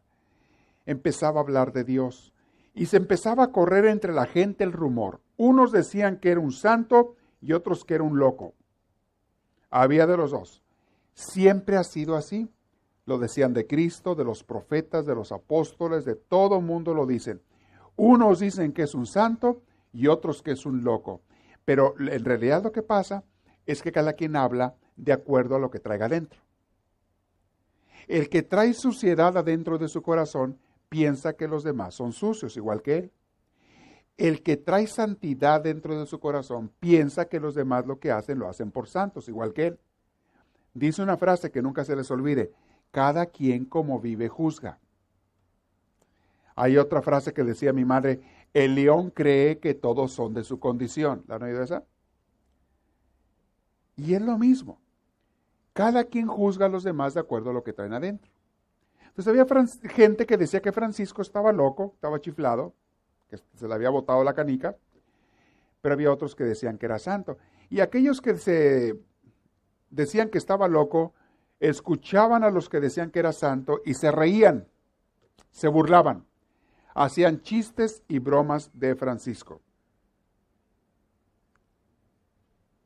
Empezaba a hablar de Dios. Y se empezaba a correr entre la gente el rumor. Unos decían que era un santo y otros que era un loco. Había de los dos. Siempre ha sido así. Lo decían de Cristo, de los profetas, de los apóstoles, de todo mundo lo dicen. Unos dicen que es un santo y otros que es un loco. Pero en realidad lo que pasa es que cada quien habla de acuerdo a lo que traiga adentro. El que trae suciedad adentro de su corazón piensa que los demás son sucios, igual que él. El que trae santidad dentro de su corazón piensa que los demás lo que hacen, lo hacen por santos, igual que él. Dice una frase que nunca se les olvide: cada quien como vive juzga. Hay otra frase que decía mi madre: el león cree que todos son de su condición. ¿La han oído esa? Y es lo mismo. Cada quien juzga a los demás de acuerdo a lo que traen adentro. Entonces había gente que decía que Francisco estaba loco, estaba chiflado, que se le había botado la canica, pero había otros que decían que era santo. Y aquellos que se decían que estaba loco, escuchaban a los que decían que era santo y se reían, se burlaban, hacían chistes y bromas de Francisco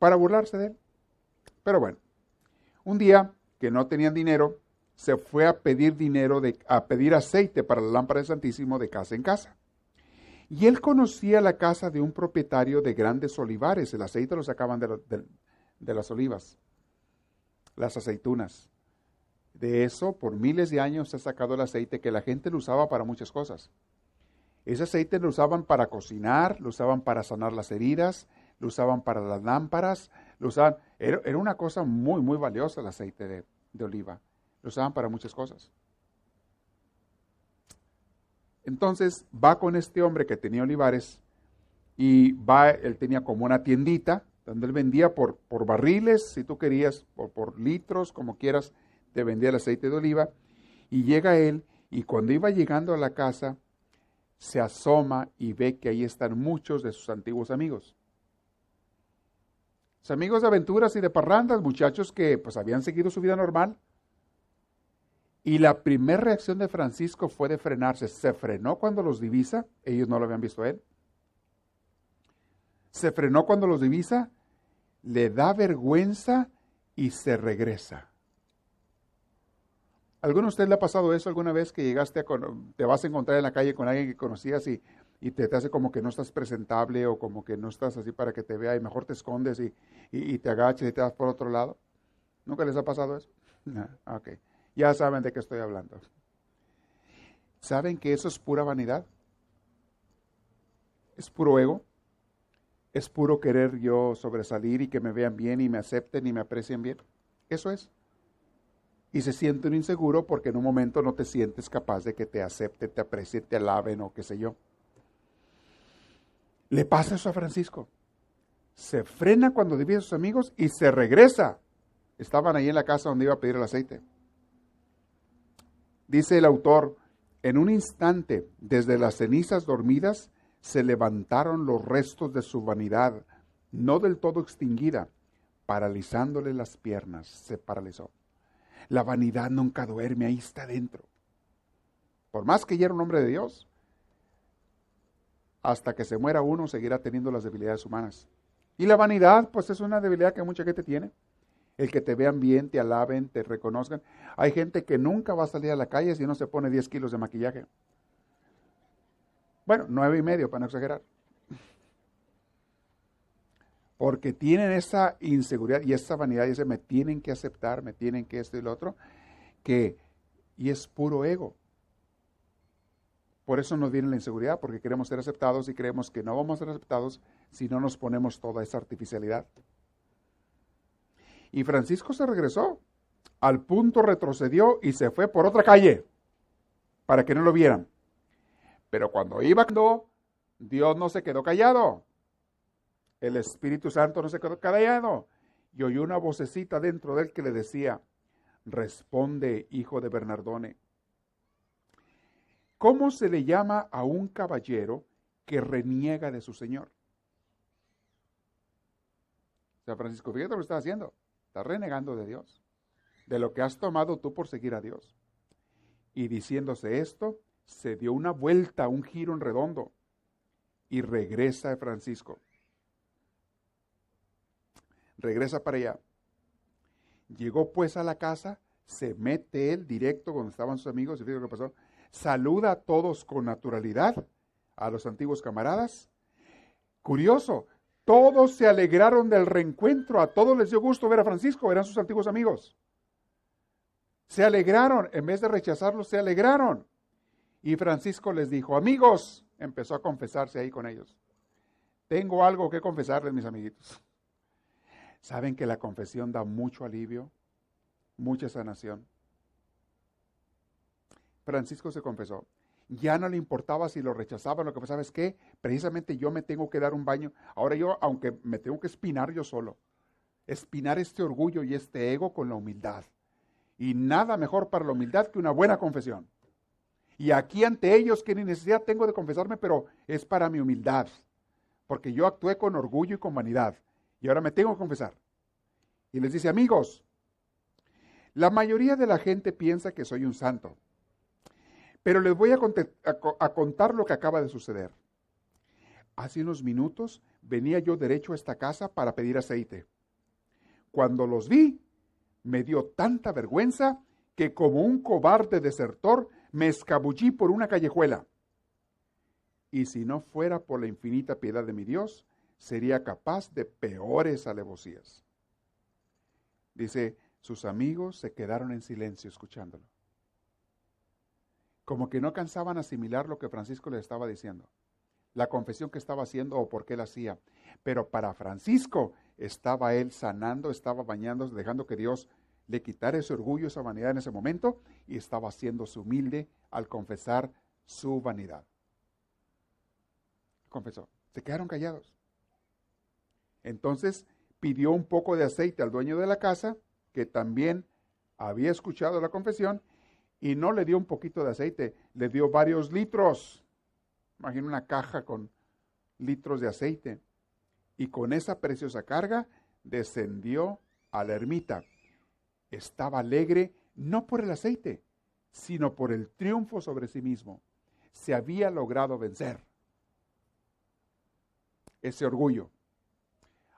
para burlarse de él. Pero bueno, un día que no tenían dinero, se fue a pedir dinero, a pedir aceite para la lámpara del Santísimo de casa en casa. Y él conocía la casa de un propietario de grandes olivares. El aceite lo sacaban de las olivas, las aceitunas. De eso, por miles de años se ha sacado el aceite que la gente lo usaba para muchas cosas. Ese aceite lo usaban para cocinar, lo usaban para sanar las heridas, lo usaban para las lámparas, era una cosa muy, muy valiosa el aceite de oliva. Lo usaban para muchas cosas. Entonces va con este hombre que tenía olivares y él tenía como una tiendita donde él vendía por barriles, si tú querías, o por litros, como quieras, te vendía el aceite de oliva. Y llega él y cuando iba llegando a la casa, se asoma y ve que ahí están muchos de sus antiguos amigos. Sus amigos de aventuras y de parrandas, muchachos que pues habían seguido su vida normal. Y la primera reacción de Francisco fue de frenarse. Se frenó cuando los divisa, ellos no lo habían visto a él. Se frenó cuando los divisa, le da vergüenza y se regresa. ¿Alguno de ustedes le ha pasado eso alguna vez que llegaste te vas a encontrar en la calle con alguien que conocías y te hace como que no estás presentable o como que no estás así para que te vea y mejor te escondes y te agachas y te vas por otro lado? ¿Nunca les ha pasado eso? No, ok, ya saben de qué estoy hablando. ¿Saben que eso es pura vanidad? Es puro ego. Es puro querer yo sobresalir y que me vean bien y me acepten y me aprecien bien. Eso es. Y se sienten inseguro porque en un momento no te sientes capaz de que te acepten, te aprecien, te alaben o qué sé yo. Le pasa eso a Francisco. Se frena cuando divide a sus amigos y se regresa. Estaban ahí en la casa donde iba a pedir el aceite. Dice el autor, en un instante, desde las cenizas dormidas, se levantaron los restos de su vanidad, no del todo extinguida, paralizándole las piernas, se paralizó. La vanidad nunca duerme, ahí está dentro. Por más que ya era un hombre de Dios, hasta que se muera uno seguirá teniendo las debilidades humanas. Y la vanidad, pues es una debilidad que mucha gente tiene. El que te vean bien, te alaben, te reconozcan. Hay gente que nunca va a salir a la calle si no se pone 10 kilos de maquillaje. Bueno, 9.5, para no exagerar. Porque tienen esa inseguridad y esa vanidad y ese me tienen que aceptar, me tienen que esto y lo otro, y es puro ego. Por eso nos viene la inseguridad, porque queremos ser aceptados y creemos que no vamos a ser aceptados si no nos ponemos toda esa artificialidad. Y Francisco se regresó, al punto retrocedió y se fue por otra calle, para que no lo vieran. Pero cuando iba, Dios no se quedó callado. El Espíritu Santo no se quedó callado. Y oyó una vocecita dentro de él que le decía, responde, hijo de Bernardone. ¿Cómo se le llama a un caballero que reniega de su señor? O sea, Francisco, fíjate lo que está haciendo. Está renegando de Dios, de lo que has tomado tú por seguir a Dios. Y diciéndose esto, se dio una vuelta, un giro en redondo, y regresa a Francisco. Regresa para allá. Llegó pues a la casa, se mete él directo donde estaban sus amigos, y fíjate lo que pasó. Saluda a todos con naturalidad, a los antiguos camaradas. Curioso, todos se alegraron del reencuentro, a todos les dio gusto ver a Francisco, eran sus antiguos amigos. Se alegraron, en vez de rechazarlos, se alegraron. Y Francisco les dijo, amigos, empezó a confesarse ahí con ellos. Tengo algo que confesarles, mis amiguitos. ¿Saben que la confesión da mucho alivio, mucha sanación? Francisco se confesó. Ya no le importaba si lo rechazaban, lo que pasaba es que precisamente yo me tengo que dar un baño. Ahora yo, aunque me tengo que espinar yo solo, espinar este orgullo y este ego con la humildad. Y nada mejor para la humildad que una buena confesión. Y aquí ante ellos, que ni necesidad tengo de confesarme, pero es para mi humildad. Porque yo actué con orgullo y con vanidad. Y ahora me tengo que confesar. Y les dice, amigos, la mayoría de la gente piensa que soy un santo. Pero les voy a contar lo que acaba de suceder. Hace unos minutos venía yo derecho a esta casa para pedir aceite. Cuando los vi, me dio tanta vergüenza que como un cobarde desertor me escabullí por una callejuela. Y si no fuera por la infinita piedad de mi Dios, sería capaz de peores alevosías. Dice, sus amigos se quedaron en silencio escuchándolo. Como que no cansaban asimilar lo que Francisco les estaba diciendo, la confesión que estaba haciendo o por qué la hacía. Pero para Francisco estaba él sanando, estaba bañándose, dejando que Dios le quitara ese orgullo, esa vanidad en ese momento, y estaba haciéndose humilde al confesar su vanidad. Confesó, se quedaron callados. Entonces pidió un poco de aceite al dueño de la casa, que también había escuchado la confesión, y no le dio un poquito de aceite, le dio varios litros. Imagina una caja con litros de aceite. Y con esa preciosa carga descendió a la ermita. Estaba alegre no por el aceite, sino por el triunfo sobre sí mismo. Se había logrado vencer ese orgullo.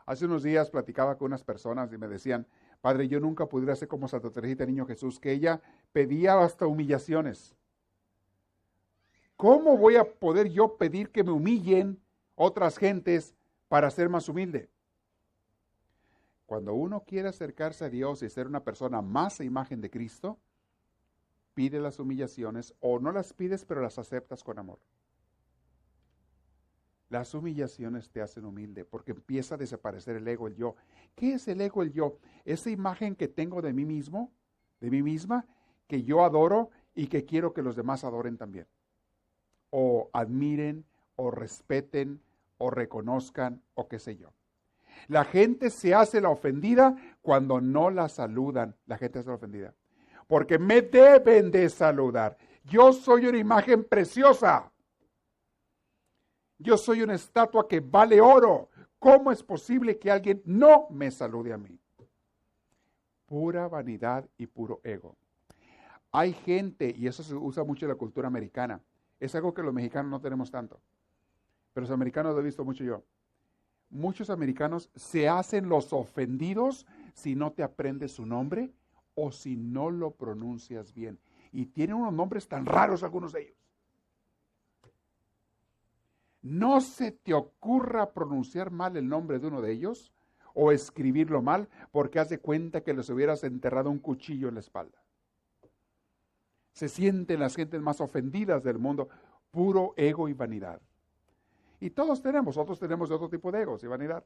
Hace unos días platicaba con unas personas y me decían, Padre, yo nunca pudiera ser como Santa Teresita Niño Jesús, que ella pedía hasta humillaciones. ¿Cómo voy a poder yo pedir que me humillen otras gentes para ser más humilde? Cuando uno quiere acercarse a Dios y ser una persona más a imagen de Cristo, pide las humillaciones o no las pides, pero las aceptas con amor. Las humillaciones te hacen humilde porque empieza a desaparecer el ego, el yo. ¿Qué es el ego, el yo? Esa imagen que tengo de mí mismo, de mí misma, que yo adoro y que quiero que los demás adoren también. O admiren, o respeten, o reconozcan, o qué sé yo. La gente se hace la ofendida cuando no la saludan. La gente se hace la ofendida. Porque me deben de saludar. Yo soy una imagen preciosa. Yo soy una estatua que vale oro. ¿Cómo es posible que alguien no me salude a mí? Pura vanidad y puro ego. Hay gente, y eso se usa mucho en la cultura americana, es algo que los mexicanos no tenemos tanto, pero los americanos lo he visto mucho yo. Muchos americanos se hacen los ofendidos si no te aprendes su nombre o si no lo pronuncias bien. Y tienen unos nombres tan raros algunos de ellos. No se te ocurra pronunciar mal el nombre de uno de ellos o escribirlo mal porque haz de cuenta que les hubieras enterrado un cuchillo en la espalda. Se sienten las gentes más ofendidas del mundo, puro ego y vanidad. Y todos tenemos, otros tenemos de otro tipo de egos y vanidad.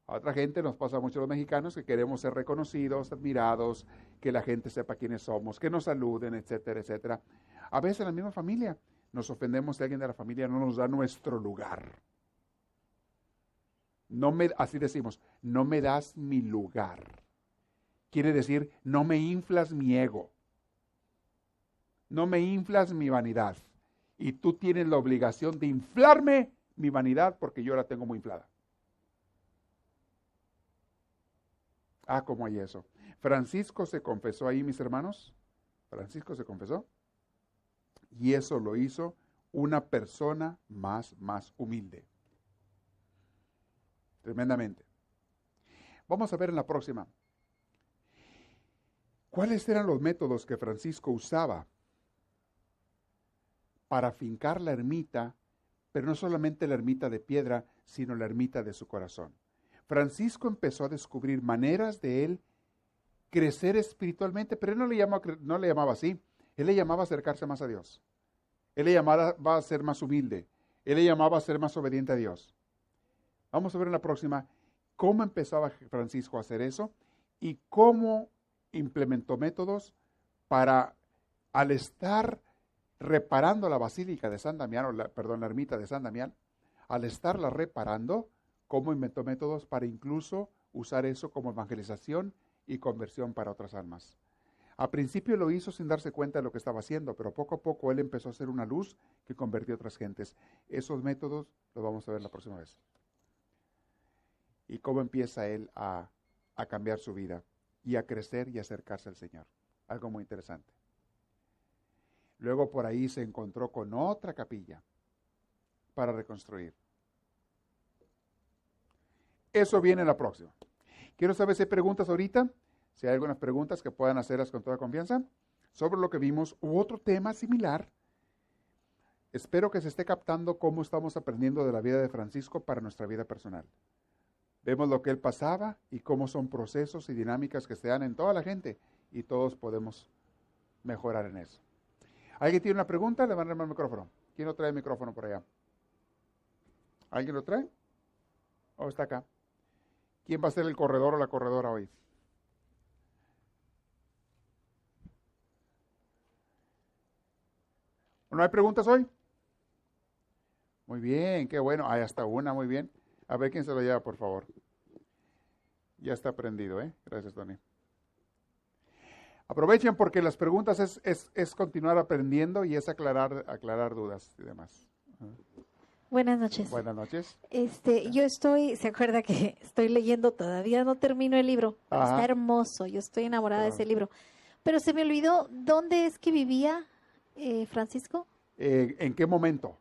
A otra gente nos pasa mucho a los mexicanos que queremos ser reconocidos, admirados, que la gente sepa quiénes somos, que nos saluden, etcétera, etcétera. A veces en la misma familia nos ofendemos si alguien de la familia no nos da nuestro lugar. Así decimos, no me das mi lugar. Quiere decir, no me inflas mi ego. No me inflas mi vanidad. Y tú tienes la obligación de inflarme mi vanidad porque yo la tengo muy inflada. ¿Cómo hay eso? Francisco se confesó ahí, mis hermanos. Francisco se confesó. Y eso lo hizo una persona más humilde. Tremendamente. Vamos a ver en la próxima. ¿Cuáles eran los métodos que Francisco usaba para fincar la ermita, pero no solamente la ermita de piedra, sino la ermita de su corazón? Francisco empezó a descubrir maneras de él crecer espiritualmente, pero él no le llamaba así. Él le llamaba a acercarse más a Dios. Él le llamaba a ser más humilde. Él le llamaba a ser más obediente a Dios. Vamos a ver en la próxima cómo empezaba Francisco a hacer eso y cómo implementó métodos para, al estar reparando la basílica de San Damián, la ermita de San Damián, al estarla reparando, cómo inventó métodos para incluso usar eso como evangelización y conversión para otras almas. A principio lo hizo sin darse cuenta de lo que estaba haciendo, pero poco a poco él empezó a ser una luz que convirtió a otras gentes. Esos métodos los vamos a ver la próxima vez. Y cómo empieza él a cambiar su vida y a crecer y acercarse al Señor. Algo muy interesante. Luego por ahí se encontró con otra capilla para reconstruir. Eso viene en la próxima. Quiero saber si hay preguntas ahorita, si hay algunas preguntas que puedan hacerlas con toda confianza sobre lo que vimos u otro tema similar. Espero que se esté captando cómo estamos aprendiendo de la vida de Francisco para nuestra vida personal. Vemos lo que él pasaba y cómo son procesos y dinámicas que se dan en toda la gente y todos podemos mejorar en eso. ¿Alguien tiene una pregunta? Levántame el micrófono. ¿Quién no trae el micrófono por allá? ¿Alguien lo trae? ¿O está acá? ¿Quién va a ser el corredor o la corredora hoy? ¿No hay preguntas hoy? Muy bien, qué bueno. Hay hasta una, muy bien. A ver quién se lo lleva, por favor. Ya está prendido, ¿eh? Gracias, Tony. Aprovechen porque las preguntas es continuar aprendiendo y es aclarar dudas y demás. Buenas noches. Buenas noches. Yo se acuerda que estoy leyendo, todavía no termino el libro, pero está hermoso, yo estoy enamorada de ese libro. Pero se me olvidó, ¿dónde es que vivía Francisco? ¿En qué momento?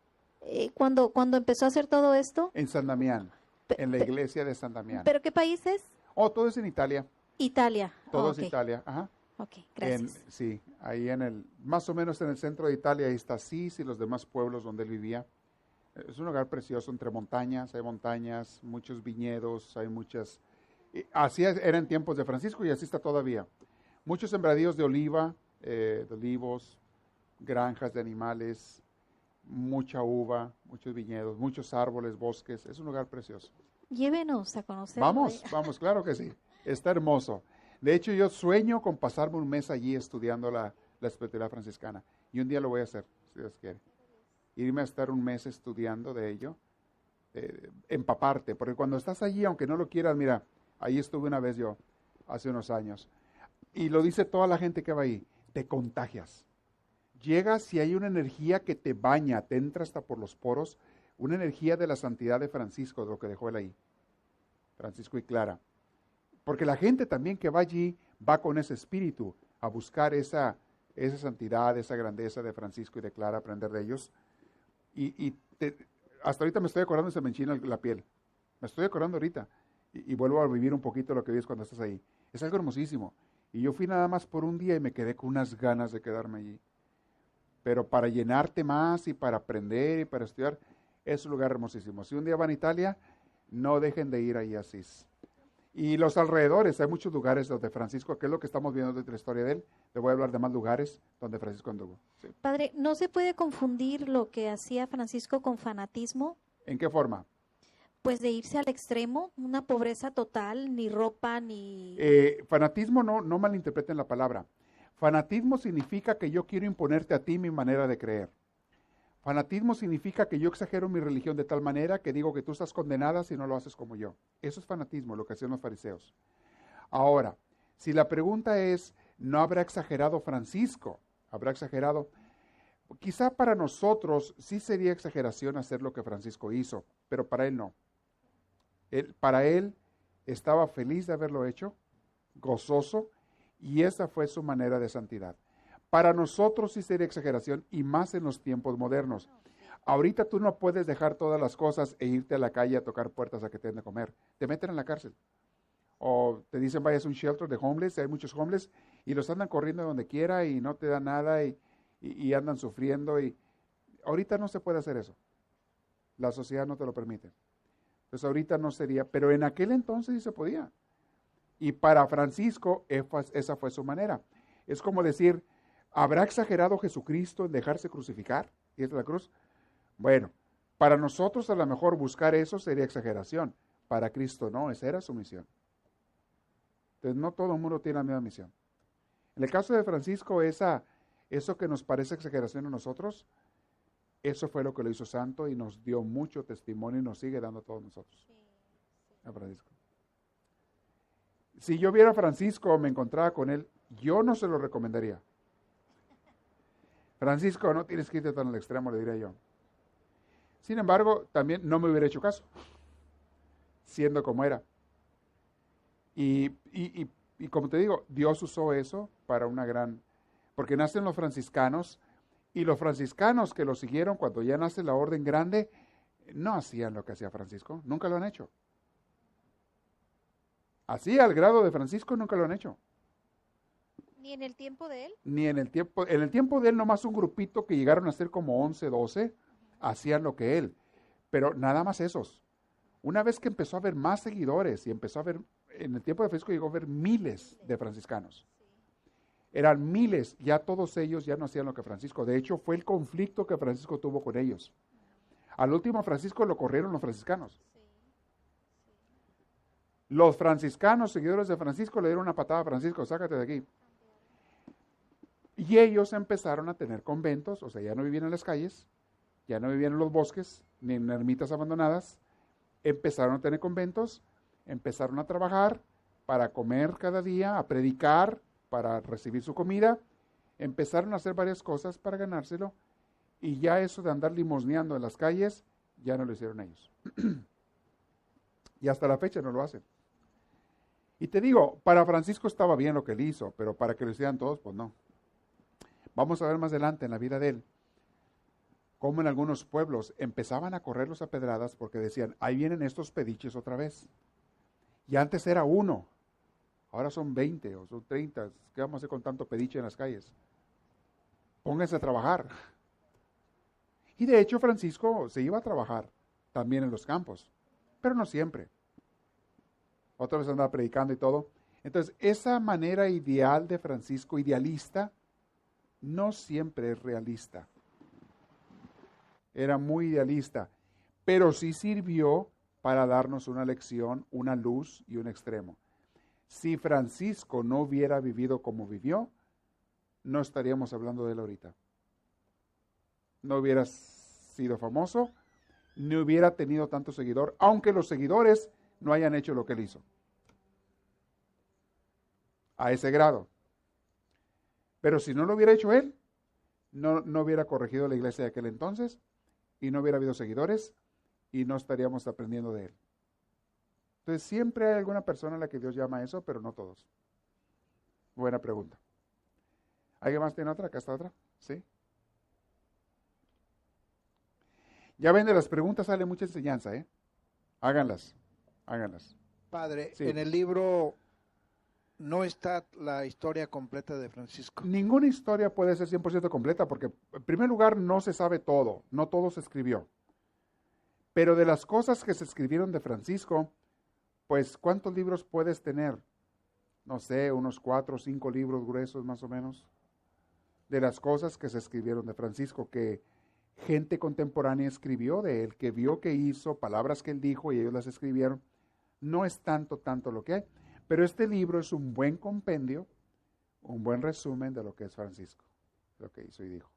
Cuando empezó a hacer todo esto. En San Damián, en la iglesia de San Damián. ¿Pero qué país es? Todo es en Italia. Italia. Todo es Italia, ajá. Ok, gracias. Sí, ahí más o menos en el centro de Italia, ahí está Asís y los demás pueblos donde él vivía. Es un lugar precioso entre montañas, hay montañas, muchos viñedos, hay muchas... Así era en tiempos de Francisco y así está todavía. Muchos sembradíos de oliva, de olivos, granjas de animales, mucha uva, muchos viñedos, muchos árboles, bosques. Es un lugar precioso. Llévenos a conocerlo. Vamos, claro que sí. Está hermoso. De hecho, yo sueño con pasarme un mes allí estudiando la espiritualidad franciscana. Y un día lo voy a hacer, si Dios quiere. Irme a estar un mes estudiando de ello, empaparte. Porque cuando estás allí, aunque no lo quieras, mira, ahí estuve una vez yo, hace unos años. Y lo dice toda la gente que va ahí, te contagias. Llegas y hay una energía que te baña, te entra hasta por los poros, una energía de la santidad de Francisco, de lo que dejó él ahí. Francisco y Clara. Porque la gente también que va allí va con ese espíritu a buscar esa santidad, esa grandeza de Francisco y de Clara, aprender de ellos. Hasta ahorita me estoy acordando y se me enchina la piel. Me estoy acordando ahorita. Y vuelvo a vivir un poquito lo que vives cuando estás ahí. Es algo hermosísimo. Y yo fui nada más por un día y me quedé con unas ganas de quedarme allí. Pero para llenarte más y para aprender y para estudiar, es un lugar hermosísimo. Si un día van a Italia, no dejen de ir ahí a Asís. Y los alrededores, hay muchos lugares donde Francisco, que es lo que estamos viendo de la historia de él, le voy a hablar de más lugares donde Francisco anduvo. Sí. Padre, ¿no se puede confundir lo que hacía Francisco con fanatismo? ¿En qué forma? Pues de irse al extremo, una pobreza total, ni ropa, ni... Fanatismo, no malinterpreten la palabra. Fanatismo significa que yo quiero imponerte a ti mi manera de creer. Fanatismo significa que yo exagero mi religión de tal manera que digo que tú estás condenada si no lo haces como yo. Eso es fanatismo, lo que hacían los fariseos. Ahora, si la pregunta es, ¿no habrá exagerado Francisco? ¿Habrá exagerado? Quizá para nosotros sí sería exageración hacer lo que Francisco hizo, pero para él no. Para él estaba feliz de haberlo hecho, gozoso, y esa fue su manera de santidad. Para nosotros sí sería exageración, y más en los tiempos modernos. Ahorita tú no puedes dejar todas las cosas e irte a la calle a tocar puertas a que te den de comer. Te meten en la cárcel. O te dicen vayas a un shelter de homeless, hay muchos homeless, y los andan corriendo donde quiera y no te dan nada y andan sufriendo. Y ahorita no se puede hacer eso. La sociedad no te lo permite. Entonces ahorita no sería, pero en aquel entonces sí se podía. Y para Francisco esa fue su manera. Es como decir, ¿habrá exagerado Jesucristo en dejarse crucificar y es la cruz? Bueno, para nosotros a lo mejor buscar eso sería exageración. Para Cristo no, esa era su misión. Entonces no todo el mundo tiene la misma misión. En el caso de Francisco, eso que nos parece exageración a nosotros, eso fue lo que lo hizo santo y nos dio mucho testimonio y nos sigue dando a todos nosotros. A Francisco. Si yo viera a Francisco o me encontraba con él, yo no se lo recomendaría. Francisco, no tienes que irte tan al extremo, le diría yo. Sin embargo, también no me hubiera hecho caso, siendo como era. Y como te digo, Dios usó eso para una gran... Porque nacen los franciscanos, y los franciscanos que lo siguieron cuando ya nace la orden grande, no hacían lo que hacía Francisco, nunca lo han hecho. Así al grado de Francisco nunca lo han hecho. ¿Ni en el tiempo de él? Ni en el tiempo de él nomás un grupito que llegaron a ser como 11, 12, hacían lo que él. Pero nada más esos. Una vez que empezó a haber más seguidores y empezó a haber, en el tiempo de Francisco llegó a haber miles de franciscanos. Eran miles, ya todos ellos ya no hacían lo que Francisco. De hecho, fue el conflicto que Francisco tuvo con ellos. Al último Francisco lo corrieron los franciscanos. Los franciscanos, seguidores de Francisco, le dieron una patada a Francisco, sácate de aquí. Y ellos empezaron a tener conventos, o sea, ya no vivían en las calles, ya no vivían en los bosques, ni en ermitas abandonadas. Empezaron a tener conventos, empezaron a trabajar para comer cada día, a predicar, para recibir su comida. Empezaron a hacer varias cosas para ganárselo, y ya eso de andar limosneando en las calles, ya no lo hicieron ellos. Y hasta la fecha no lo hacen. Y te digo, para Francisco estaba bien lo que él hizo, pero para que lo hicieran todos, pues no. Vamos a ver más adelante en la vida de él, cómo en algunos pueblos empezaban a correrlos a pedradas porque decían, ahí vienen estos pediches otra vez. Y antes era uno, Ahora son 20 o son 30. ¿Qué vamos a hacer con tanto pediche en las calles? Pónganse a trabajar. Y de hecho Francisco se iba a trabajar también en los campos, pero no siempre. Otra vez andaba predicando y todo. Entonces, esa manera ideal de Francisco, idealista, no siempre es realista. Era muy idealista, pero sí sirvió para darnos una lección, una luz y un extremo. Si Francisco no hubiera vivido como vivió, no estaríamos hablando de él ahorita. No hubiera sido famoso, ni hubiera tenido tanto seguidor, aunque los seguidores no hayan hecho lo que él hizo. A ese grado. Pero si no lo hubiera hecho él, no hubiera corregido la iglesia de aquel entonces, y no hubiera habido seguidores, y no estaríamos aprendiendo de él. Entonces siempre hay alguna persona a la que Dios llama a eso, pero no todos. Buena pregunta. ¿Alguien más tiene otra? Acá está otra. ¿Sí? Ya ven, de las preguntas sale mucha enseñanza, ¿eh? Háganlas. Padre, Sí. en el libro no está la historia completa de Francisco. Ninguna historia puede ser 100% completa porque, en primer lugar, no se sabe todo, no todo se escribió. Pero de las cosas que se escribieron de Francisco, pues, ¿cuántos libros puedes tener? No sé, unos 4 o 5 libros gruesos más o menos. De las cosas que se escribieron de Francisco, que gente contemporánea escribió de él, que vio que hizo, palabras que él dijo y ellos las escribieron. No es tanto lo que hay. Pero este libro es un buen compendio, un buen resumen de lo que es Francisco, lo que hizo y dijo.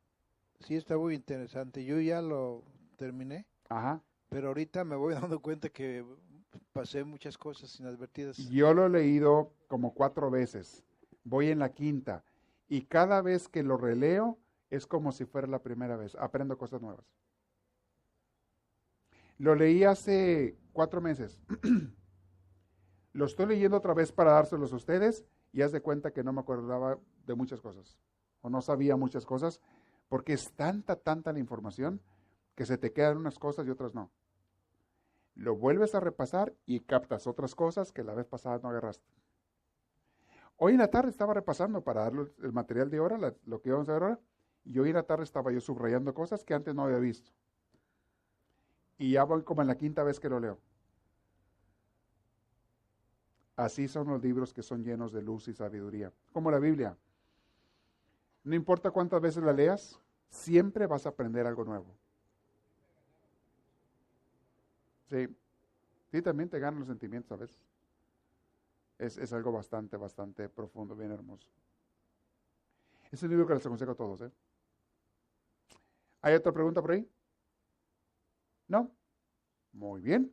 Sí, está muy interesante. Yo ya lo terminé, Ajá. pero ahorita me voy dando cuenta que pasé muchas cosas inadvertidas. Yo lo he leído como 4 veces, voy en la 5ª, y cada vez que lo releo es como si fuera la primera vez, aprendo cosas nuevas. Lo leí hace 4 meses. Lo estoy leyendo otra vez para dárselos a ustedes y haz de cuenta que no me acordaba de muchas cosas o no sabía muchas cosas porque es tanta la información que se te quedan unas cosas y otras no. Lo vuelves a repasar y captas otras cosas que la vez pasada no agarraste. Hoy en la tarde estaba repasando para darle el material de ahora, lo que íbamos a ver ahora, y hoy en la tarde estaba yo subrayando cosas que antes no había visto. Y ya voy como en la 5ª vez que lo leo. Así son los libros que son llenos de luz y sabiduría, como la Biblia. No importa cuántas veces la leas, siempre vas a aprender algo nuevo. Sí, también te ganan los sentimientos a veces. Es algo bastante profundo, bien hermoso. Es un libro que les aconsejo a todos, ¿eh? ¿Hay otra pregunta por ahí? ¿No? Muy bien.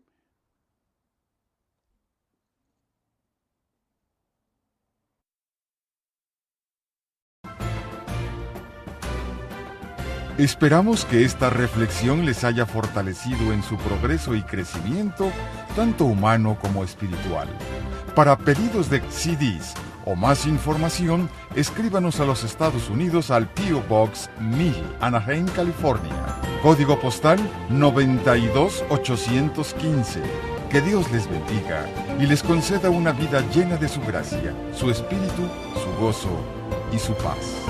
Esperamos que esta reflexión les haya fortalecido en su progreso y crecimiento, tanto humano como espiritual. Para pedidos de CDs o más información, escríbanos a los Estados Unidos al P.O. Box 1000, Anaheim, California. Código postal 92815. Que Dios les bendiga y les conceda una vida llena de su gracia, su espíritu, su gozo y su paz.